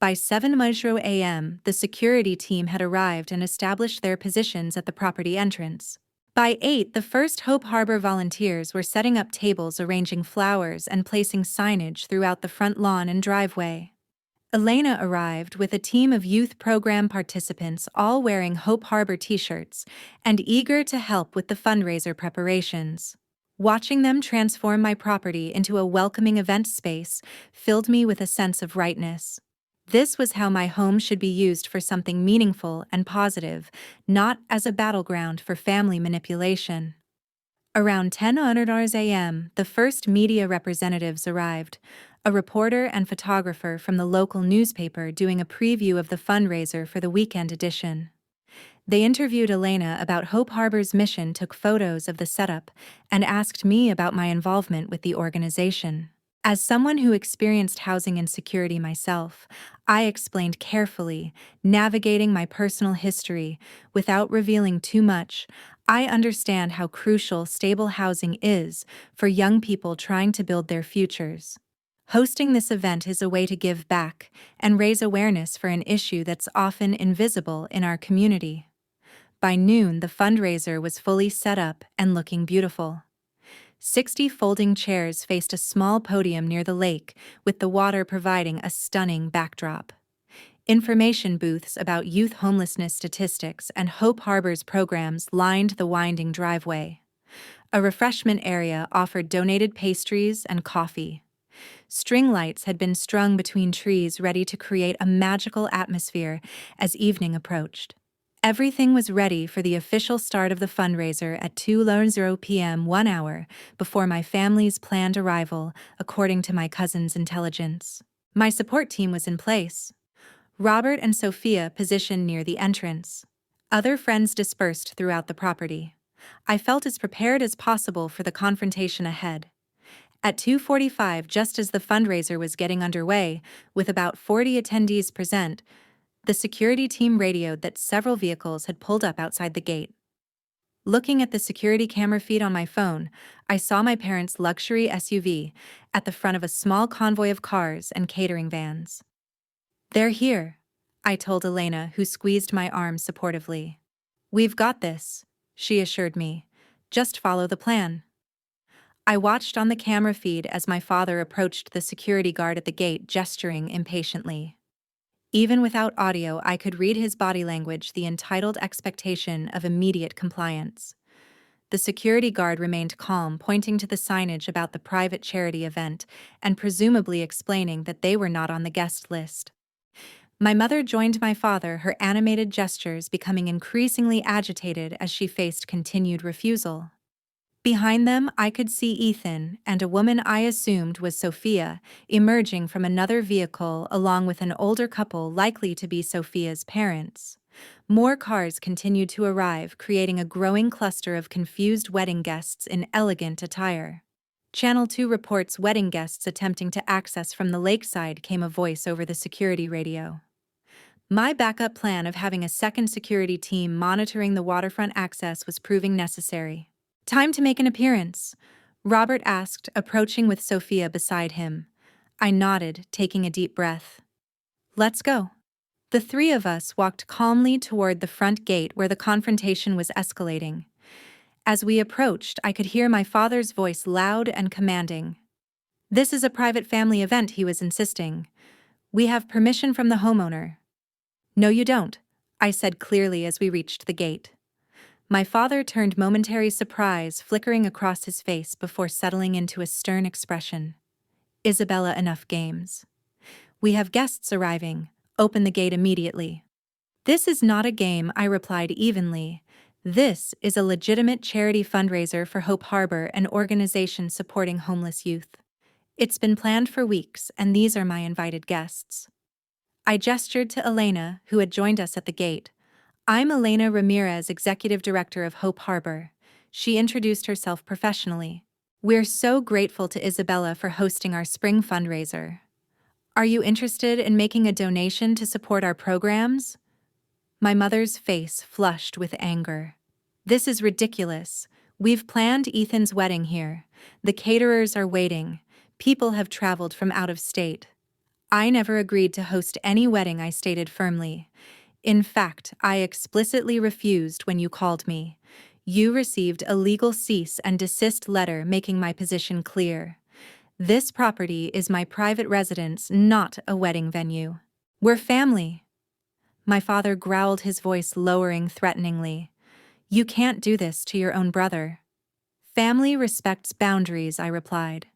By 7 a.m., the security team had arrived and established their positions at the property entrance. By 8, the first Hope Harbor volunteers were setting up tables, arranging flowers, and placing signage throughout the front lawn and driveway. Elena arrived with a team of youth program participants all wearing Hope Harbor t-shirts and eager to help with the fundraiser preparations. Watching them transform my property into a welcoming event space filled me with a sense of rightness. This was how my home should be used for something meaningful and positive, not as a battleground for family manipulation. Around 10:00 a.m., the first media representatives arrived, a reporter and photographer from the local newspaper doing a preview of the fundraiser for the weekend edition. They interviewed Elena about Hope Harbor's mission, took photos of the setup, and asked me about my involvement with the organization. As someone who experienced housing insecurity myself, I explained carefully, navigating my personal history without revealing too much. I understand how crucial stable housing is for young people trying to build their futures. Hosting this event is a way to give back and raise awareness for an issue that's often invisible in our community. By noon, the fundraiser was fully set up and looking beautiful. 60 folding chairs faced a small podium near the lake, with the water providing a stunning backdrop. Information booths about youth homelessness statistics and Hope Harbor's programs lined the winding driveway. A refreshment area offered donated pastries and coffee. String lights had been strung between trees, ready to create a magical atmosphere as evening approached. Everything was ready for the official start of the fundraiser at 2:00 p.m., 1 hour before my family's planned arrival, according to my cousin's intelligence. My support team was in place. Robert and Sophia positioned near the entrance. Other friends dispersed throughout the property. I felt as prepared as possible for the confrontation ahead. At 2:45, just as the fundraiser was getting underway, with about 40 attendees present, the security team radioed that several vehicles had pulled up outside the gate. Looking at the security camera feed on my phone, I saw my parents' luxury SUV at the front of a small convoy of cars and catering vans. "They're here," I told Elena, who squeezed my arm supportively. "We've got this," she assured me. "Just follow the plan." I watched on the camera feed as my father approached the security guard at the gate, gesturing impatiently. Even without audio, I could read his body language, the entitled expectation of immediate compliance. The security guard remained calm, pointing to the signage about the private charity event and presumably explaining that they were not on the guest list. My mother joined my father, her animated gestures becoming increasingly agitated as she faced continued refusal. Behind them, I could see Ethan and a woman I assumed was Sophia emerging from another vehicle along with an older couple likely to be Sophia's parents. More cars continued to arrive, creating a growing cluster of confused wedding guests in elegant attire. Channel 2 reports wedding guests attempting to access from the lakeside, came a voice over the security radio. My backup plan of having a second security team monitoring the waterfront access was proving necessary. "Time to make an appearance," Robert asked, approaching with Sophia beside him. I nodded, taking a deep breath. "Let's go." The three of us walked calmly toward the front gate where the confrontation was escalating. As we approached, I could hear my father's voice loud and commanding. "This is a private family event," he was insisting. "We have permission from the homeowner." "No, you don't," I said clearly as we reached the gate. My father turned momentary surprise flickering across his face before settling into a stern expression. "Isabella, enough games. We have guests arriving. Open the gate immediately." "This is not a game," I replied evenly. "This is a legitimate charity fundraiser for Hope Harbor, an organization supporting homeless youth. It's been planned for weeks, and these are my invited guests." I gestured to Elena, who had joined us at the gate. "I'm Elena Ramirez, Executive Director of Hope Harbor." She introduced herself professionally. "We're so grateful to Isabella for hosting our spring fundraiser. Are you interested in making a donation to support our programs?" My mother's face flushed with anger. "This is ridiculous. We've planned Ethan's wedding here. The caterers are waiting. People have traveled from out of state." "I never agreed to host any wedding," I stated firmly. "In fact, I explicitly refused when you called me. You received a legal cease and desist letter making my position clear. This property is my private residence, not a wedding venue. We're family. My father growled, his voice lowering threateningly. You can't do this to your own brother. Family respects boundaries, I replied.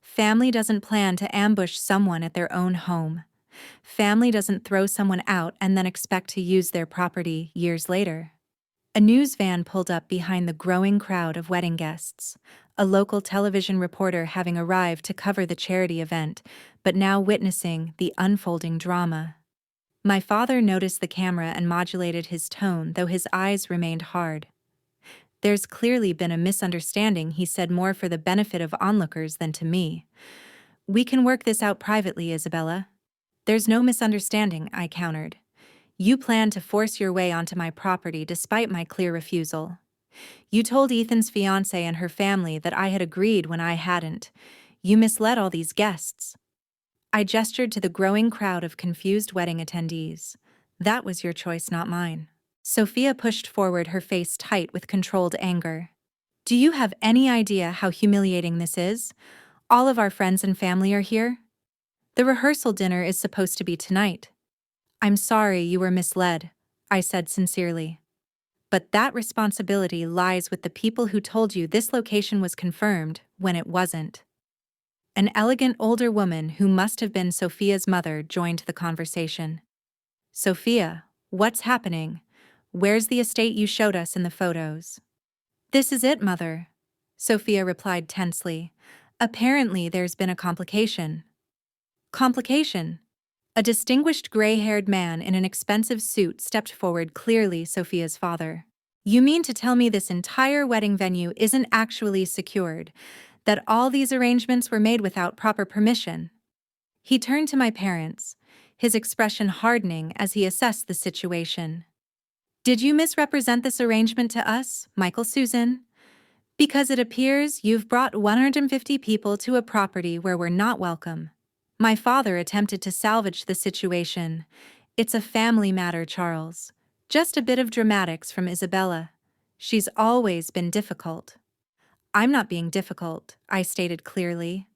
Family doesn't plan to ambush someone at their own home. Family doesn't throw someone out and then expect to use their property years later. A news van pulled up behind the growing crowd of wedding guests, a local television reporter having arrived to cover the charity event, but now witnessing the unfolding drama. My father noticed the camera and modulated his tone, though his eyes remained hard. There's clearly been a misunderstanding, he said, more for the benefit of onlookers than to me. We can work this out privately, Isabella. There's no misunderstanding, I countered. You plan to force your way onto my property despite my clear refusal. You told Ethan's fiancée and her family that I had agreed when I hadn't. You misled all these guests. I gestured to the growing crowd of confused wedding attendees. That was your choice, not mine. Sophia pushed forward, her face tight with controlled anger. Do you have any idea how humiliating this is? All of our friends and family are here. The rehearsal dinner is supposed to be tonight. I'm sorry you were misled, I said sincerely. But that responsibility lies with the people who told you this location was confirmed when it wasn't. An elegant older woman who must have been Sophia's mother joined the conversation. Sophia, what's happening? Where's the estate you showed us in the photos? This is it, Mother, Sophia replied tensely. Apparently there's been a complication. Complication? A distinguished gray-haired man in an expensive suit stepped forward, clearly Sophia's father. You mean to tell me this entire wedding venue isn't actually secured, that all these arrangements were made without proper permission? He turned to my parents, his expression hardening as he assessed the situation. Did you misrepresent this arrangement to us, Michael, Susan? Because it appears you've brought 150 people to a property where we're not welcome. My father attempted to salvage the situation. It's a family matter, Charles. Just a bit of dramatics from Isabella. She's always been difficult. I'm not being difficult, I stated clearly.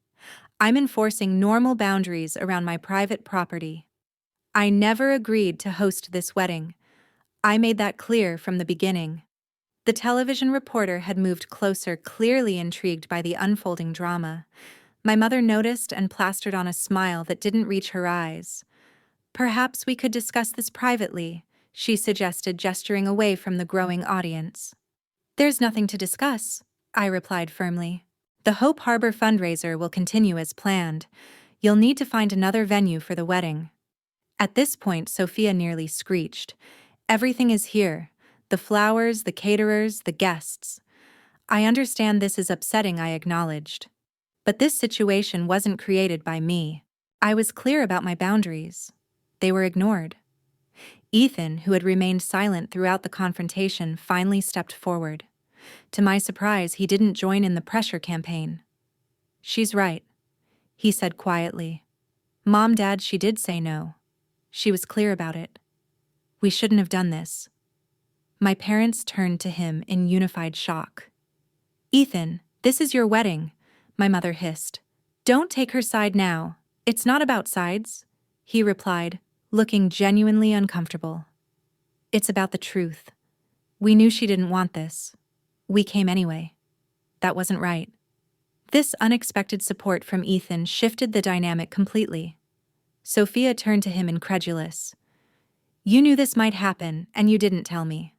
I'm enforcing normal boundaries around my private property. I never agreed to host this wedding. I made that clear from the beginning. The television reporter had moved closer, clearly intrigued by the unfolding drama. My mother noticed and plastered on a smile that didn't reach her eyes. Perhaps we could discuss this privately, she suggested, gesturing away from the growing audience. There's nothing to discuss, I replied firmly. The Hope Harbor fundraiser will continue as planned. You'll need to find another venue for the wedding. At this point, Sophia nearly screeched. Everything is here. The flowers, the caterers, the guests. I understand this is upsetting, I acknowledged. But this situation wasn't created by me. I was clear about my boundaries. They were ignored. Ethan, who had remained silent throughout the confrontation, finally stepped forward. To my surprise, he didn't join in the pressure campaign. She's right, he said quietly. Mom, Dad, she did say no. She was clear about it. We shouldn't have done this. My parents turned to him in unified shock. Ethan, this is your wedding, my mother hissed. Don't take her side now. It's not about sides, he replied, looking genuinely uncomfortable. It's about the truth. We knew she didn't want this. We came anyway. That wasn't right. This unexpected support from Ethan shifted the dynamic completely. Sophia turned to him incredulous. You knew this might happen, and you didn't tell me.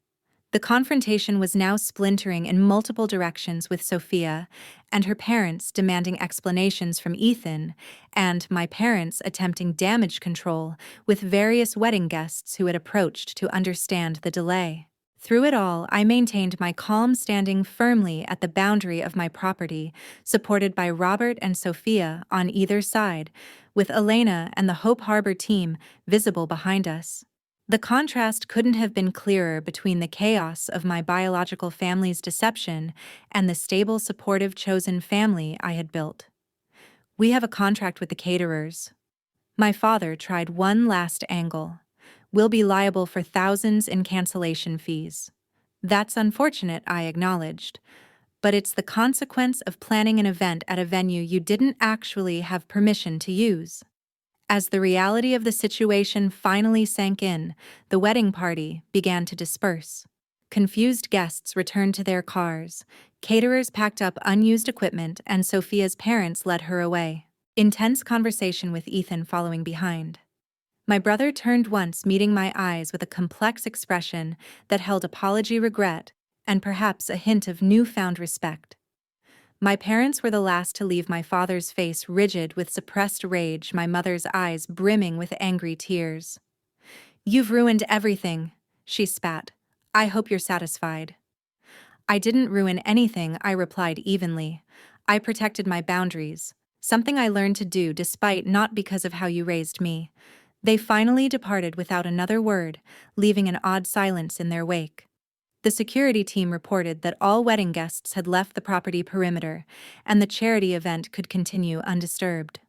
The confrontation was now splintering in multiple directions, with Sophia and her parents demanding explanations from Ethan, and my parents attempting damage control with various wedding guests who had approached to understand the delay. Through it all, I maintained my calm, standing firmly at the boundary of my property, supported by Robert and Sophia on either side, with Elena and the Hope Harbor team visible behind us. The contrast couldn't have been clearer between the chaos of my biological family's deception and the stable, supportive, chosen family I had built. We have a contract with the caterers. My father tried one last angle. We'll be liable for thousands in cancellation fees. That's unfortunate, I acknowledged. but it's the consequence of planning an event at a venue you didn't actually have permission to use. As the reality of the situation finally sank in, the wedding party began to disperse. Confused guests returned to their cars, caterers packed up unused equipment, and Sophia's parents led her away. Intense conversation with Ethan following behind. My brother turned once, meeting my eyes with a complex expression that held apology, regret, and perhaps a hint of newfound respect. My parents were the last to leave, my father's face rigid with suppressed rage, my mother's eyes brimming with angry tears. "You've ruined everything," she spat. "I hope you're satisfied." "I didn't ruin anything," I replied evenly. "I protected my boundaries, something I learned to do despite not because of how you raised me." They finally departed without another word, leaving an odd silence in their wake. The security team reported that all wedding guests had left the property perimeter, and the charity event could continue undisturbed.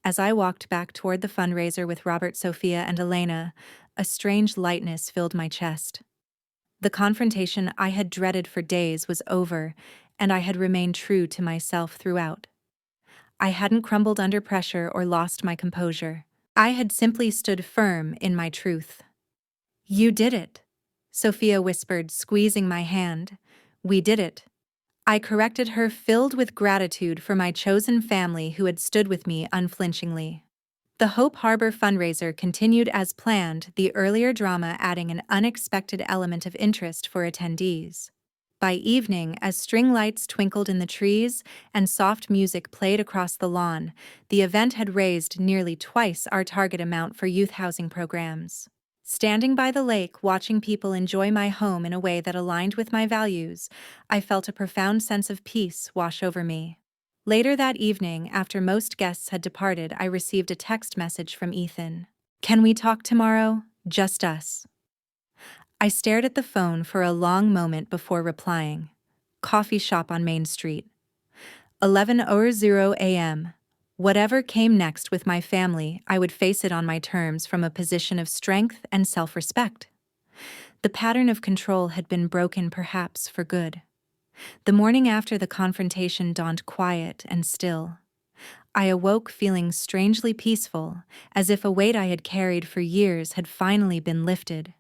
As I walked back toward the fundraiser with Robert, Sophia, and Elena, a strange lightness filled my chest. The confrontation I had dreaded for days was over, and I had remained true to myself throughout. I hadn't crumbled under pressure or lost my composure. I had simply stood firm in my truth. "You did it," Sophia whispered, squeezing my hand. "We did it." I corrected her, filled with gratitude for my chosen family who had stood with me unflinchingly. The Hope Harbor fundraiser continued as planned, the earlier drama adding an unexpected element of interest for attendees. By evening, as string lights twinkled in the trees and soft music played across the lawn, the event had raised nearly twice our target amount for youth housing programs. Standing by the lake, watching people enjoy my home in a way that aligned with my values, I felt a profound sense of peace wash over me. Later that evening, after most guests had departed, I received a text message from Ethan. "Can we talk tomorrow? Just us." I stared at the phone for a long moment before replying. Coffee shop on Main Street. 11:00 a.m. Whatever came next with my family, I would face it on my terms from a position of strength and self-respect. The pattern of control had been broken, perhaps for good. The morning after the confrontation dawned quiet and still. I awoke feeling strangely peaceful, as if a weight I had carried for years had finally been lifted.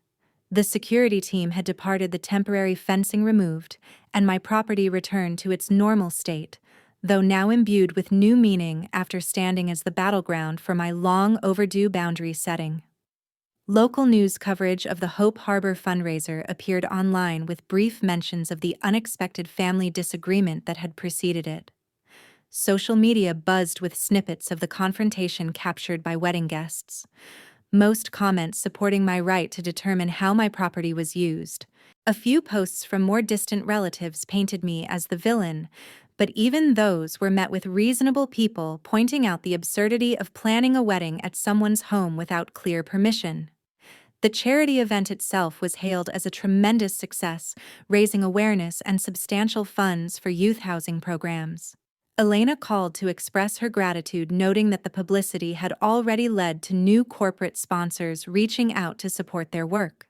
The security team had departed, the temporary fencing removed, and my property returned to its normal state, though now imbued with new meaning after standing as the battleground for my long-overdue boundary setting. Local news coverage of the Hope Harbor fundraiser appeared online with brief mentions of the unexpected family disagreement that had preceded it. Social media buzzed with snippets of the confrontation captured by wedding guests. Most comments supporting my right to determine how my property was used. A few posts from more distant relatives painted me as the villain, but even those were met with reasonable people pointing out the absurdity of planning a wedding at someone's home without clear permission. The charity event itself was hailed as a tremendous success, raising awareness and substantial funds for youth housing programs. Elena called to express her gratitude, noting that the publicity had already led to new corporate sponsors reaching out to support their work.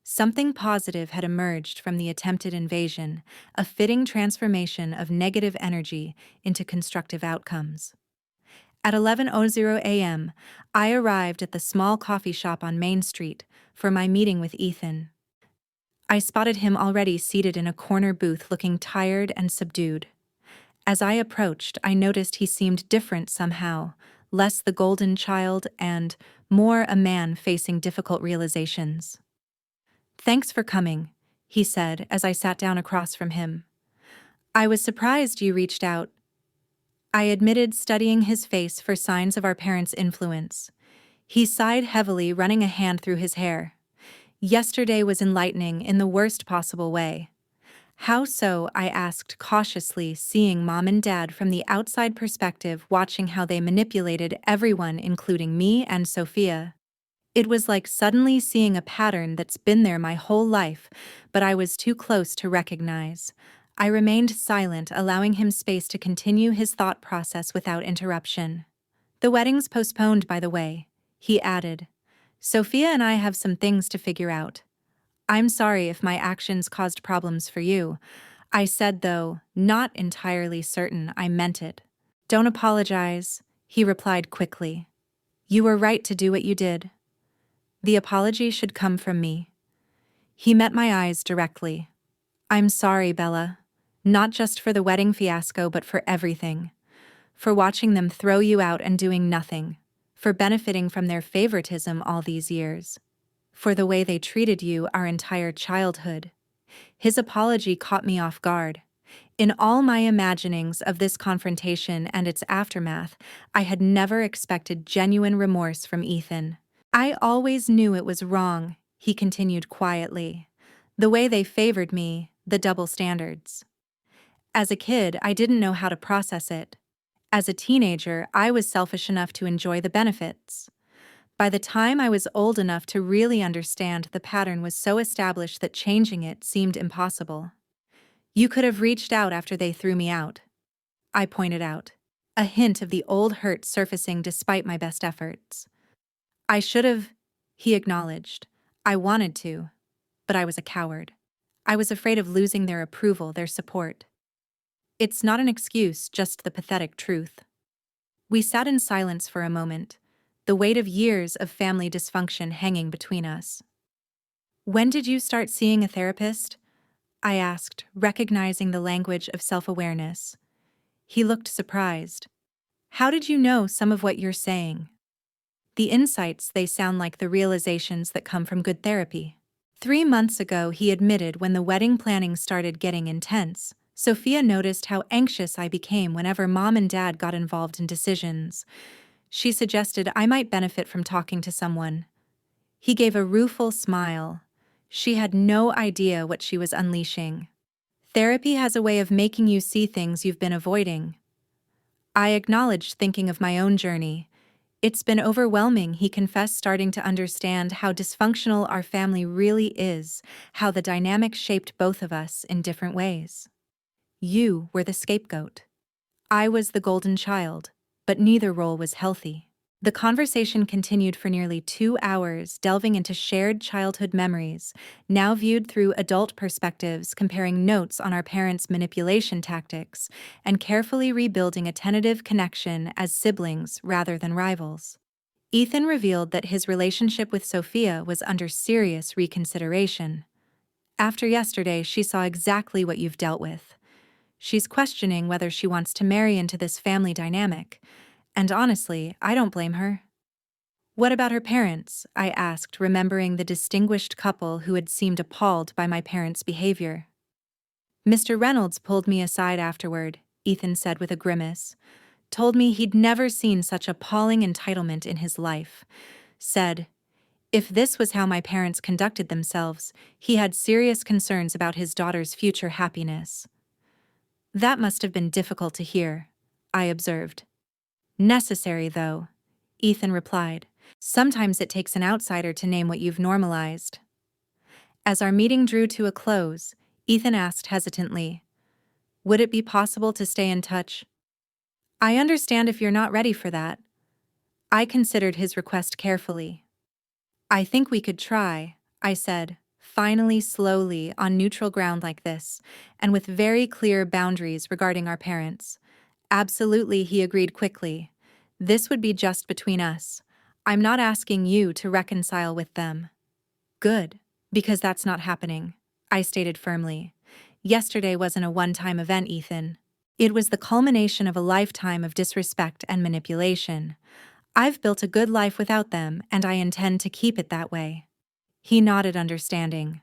Something positive had emerged from the attempted invasion, a fitting transformation of negative energy into constructive outcomes. At 11:00 a.m., I arrived at the small coffee shop on Main Street for my meeting with Ethan. I spotted him already seated in a corner booth, looking tired and subdued. As I approached, I noticed he seemed different somehow, less the golden child and more a man facing difficult realizations. "Thanks for coming," he said as I sat down across from him. "I was surprised you reached out," I admitted, studying his face for signs of our parents' influence. He sighed heavily, running a hand through his hair. "Yesterday was enlightening in the worst possible way." "How so?" I asked cautiously, seeing Mom and Dad from the outside perspective, watching how they manipulated everyone, including me and Sophia. It was like suddenly seeing a pattern that's been there my whole life, but I was too close to recognize. I remained silent, allowing him space to continue his thought process without interruption. "The wedding's postponed, by the way," he added. "Sophia and I have some things to figure out. I'm sorry if my actions caused problems for you. I said, though, not entirely certain I meant it. Don't apologize, he replied quickly. You were right to do what you did. The apology should come from me. He met my eyes directly. I'm sorry, Bella. Not just for the wedding fiasco, but for everything. For watching them throw you out and doing nothing. For benefiting from their favoritism all these years. For the way they treated you our entire childhood. His apology caught me off guard. In all my imaginings of this confrontation and its aftermath, I had never expected genuine remorse from Ethan. I always knew it was wrong, he continued quietly. The way they favored me, the double standards. As a kid, I didn't know how to process it. As a teenager, I was selfish enough to enjoy the benefits. By the time I was old enough to really understand, the pattern was so established that changing it seemed impossible. You could have reached out after they threw me out, I pointed out, a hint of the old hurt surfacing despite my best efforts. I should have, he acknowledged. I wanted to, but I was a coward. I was afraid of losing their approval, their support. It's not an excuse, just the pathetic truth. We sat in silence for a moment, the weight of years of family dysfunction hanging between us. When did you start seeing a therapist? I asked, recognizing the language of self-awareness. He looked surprised. How did you know some of what you're saying? The insights, they sound like the realizations that come from good therapy. 3 months ago, he admitted, when the wedding planning started getting intense, Sophia noticed how anxious I became whenever Mom and Dad got involved in decisions. She suggested I might benefit from talking to someone. He gave a rueful smile. She had no idea what she was unleashing. Therapy has a way of making you see things you've been avoiding. I acknowledged, thinking of my own journey. It's been overwhelming, he confessed, starting to understand how dysfunctional our family really is, how the dynamic shaped both of us in different ways. You were the scapegoat. I was the golden child, but neither role was healthy. The conversation continued for nearly 2 hours, delving into shared childhood memories, now viewed through adult perspectives, comparing notes on our parents' manipulation tactics, and carefully rebuilding a tentative connection as siblings rather than rivals. Ethan revealed that his relationship with Sophia was under serious reconsideration. After yesterday, she saw exactly what you've dealt with. She's questioning whether she wants to marry into this family dynamic. And honestly, I don't blame her. What about her parents? I asked, remembering the distinguished couple who had seemed appalled by my parents' behavior. Mr. Reynolds pulled me aside afterward, Ethan said with a grimace. Told me he'd never seen such appalling entitlement in his life. Said, if this was how my parents conducted themselves, he had serious concerns about his daughter's future happiness. That must have been difficult to hear, I observed. Necessary, though, Ethan replied. Sometimes it takes an outsider to name what you've normalized. As our meeting drew to a close, Ethan asked hesitantly, would it be possible to stay in touch? I understand if you're not ready for that. I considered his request carefully. I think we could try, I said, finally slowly on neutral ground like this, and with very clear boundaries regarding our parents. Absolutely, he agreed quickly. This would be just between us. I'm not asking you to reconcile with them. Good, because that's not happening, I stated firmly. Yesterday wasn't a one-time event, Ethan. It was the culmination of a lifetime of disrespect and manipulation. I've built a good life without them, and I intend to keep it that way. He nodded, understanding.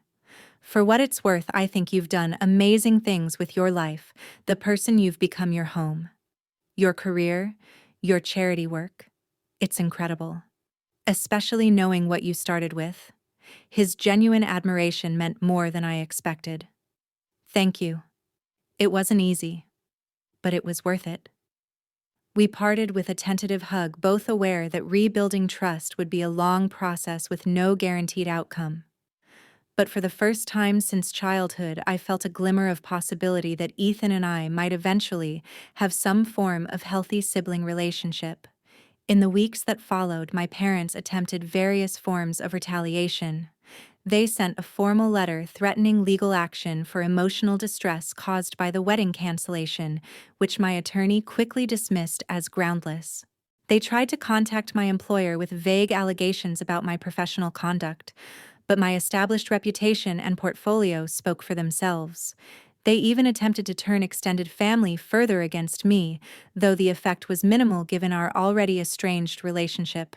For what it's worth, I think you've done amazing things with your life, the person you've become, your home. Your career, your charity work. It's incredible. Especially knowing what you started with. His genuine admiration meant more than I expected. Thank you. It wasn't easy, but it was worth it. We parted with a tentative hug, both aware that rebuilding trust would be a long process with no guaranteed outcome. But for the first time since childhood, I felt a glimmer of possibility that Ethan and I might eventually have some form of healthy sibling relationship. In the weeks that followed, my parents attempted various forms of retaliation. They sent a formal letter threatening legal action for emotional distress caused by the wedding cancellation, which my attorney quickly dismissed as groundless. They tried to contact my employer with vague allegations about my professional conduct, but my established reputation and portfolio spoke for themselves. They even attempted to turn extended family further against me, though the effect was minimal given our already estranged relationship.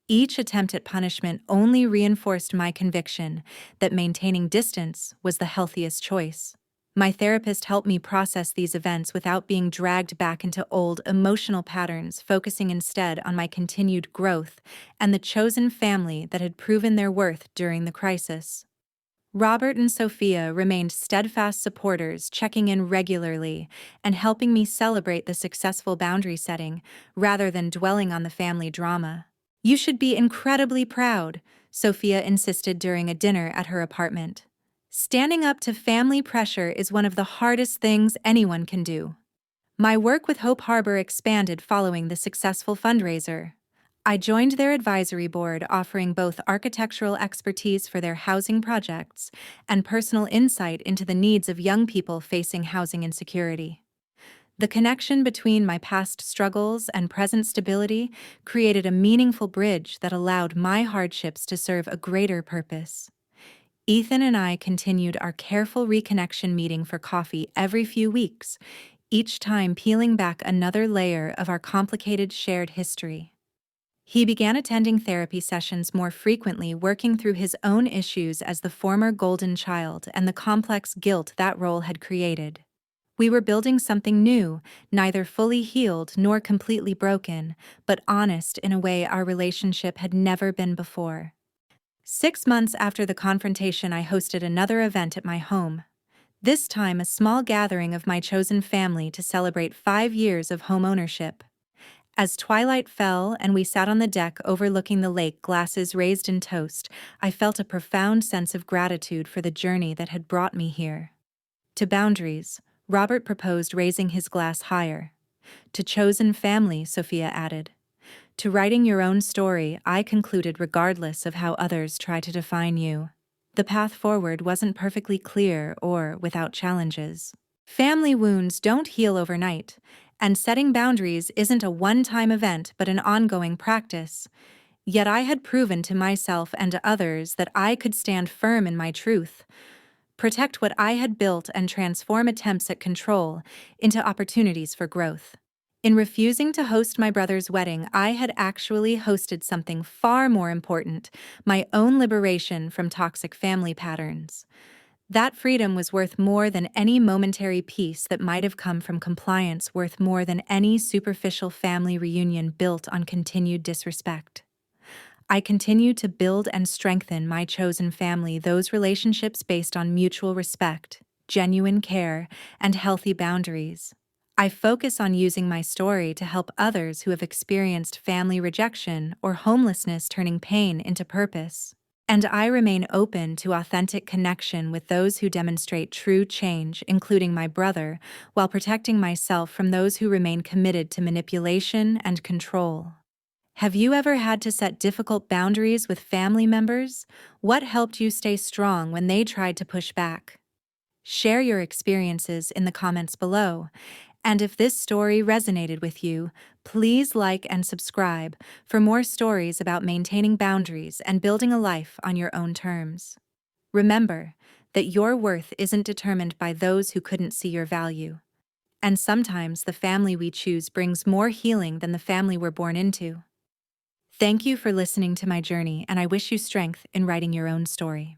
Each attempt at punishment only reinforced my conviction that maintaining distance was the healthiest choice. My therapist helped me process these events without being dragged back into old emotional patterns, focusing instead on my continued growth and the chosen family that had proven their worth during the crisis. Robert and Sophia remained steadfast supporters, checking in regularly and helping me celebrate the successful boundary setting rather than dwelling on the family drama. "You should be incredibly proud," Sophia insisted during a dinner at her apartment. "Standing up to family pressure is one of the hardest things anyone can do." My work with Hope Harbor expanded following the successful fundraiser. I joined their advisory board, offering both architectural expertise for their housing projects and personal insight into the needs of young people facing housing insecurity. The connection between my past struggles and present stability created a meaningful bridge that allowed my hardships to serve a greater purpose. Ethan and I continued our careful reconnection meeting for coffee every few weeks, each time peeling back another layer of our complicated shared history. He began attending therapy sessions more frequently, working through his own issues as the former golden child and the complex guilt that role had created. We were building something new, neither fully healed nor completely broken, but honest in a way our relationship had never been before. 6 months after the confrontation, I hosted another event at my home. This time, a small gathering of my chosen family to celebrate 5 years of home ownership. As twilight fell and we sat on the deck overlooking the lake, glasses raised in toast, I felt a profound sense of gratitude for the journey that had brought me here. To boundaries, Robert proposed raising his glass higher. To chosen family, Sophia added. To writing your own story, I concluded, regardless of how others try to define you. The path forward wasn't perfectly clear or without challenges. Family wounds don't heal overnight, and setting boundaries isn't a one-time event but an ongoing practice. Yet I had proven to myself and to others that I could stand firm in my truth, protect what I had built, and transform attempts at control into opportunities for growth. In refusing to host my brother's wedding, I had actually hosted something far more important: my own liberation from toxic family patterns. That freedom was worth more than any momentary peace that might have come from compliance, worth more than any superficial family reunion built on continued disrespect. I continue to build and strengthen my chosen family, those relationships based on mutual respect, genuine care, and healthy boundaries. I focus on using my story to help others who have experienced family rejection or homelessness, turning pain into purpose. And I remain open to authentic connection with those who demonstrate true change, including my brother, while protecting myself from those who remain committed to manipulation and control. Have you ever had to set difficult boundaries with family members? What helped you stay strong when they tried to push back? Share your experiences in the comments below. And if this story resonated with you, please like and subscribe for more stories about maintaining boundaries and building a life on your own terms. Remember that your worth isn't determined by those who couldn't see your value. And sometimes the family we choose brings more healing than the family we're born into. Thank you for listening to my journey, and I wish you strength in writing your own story.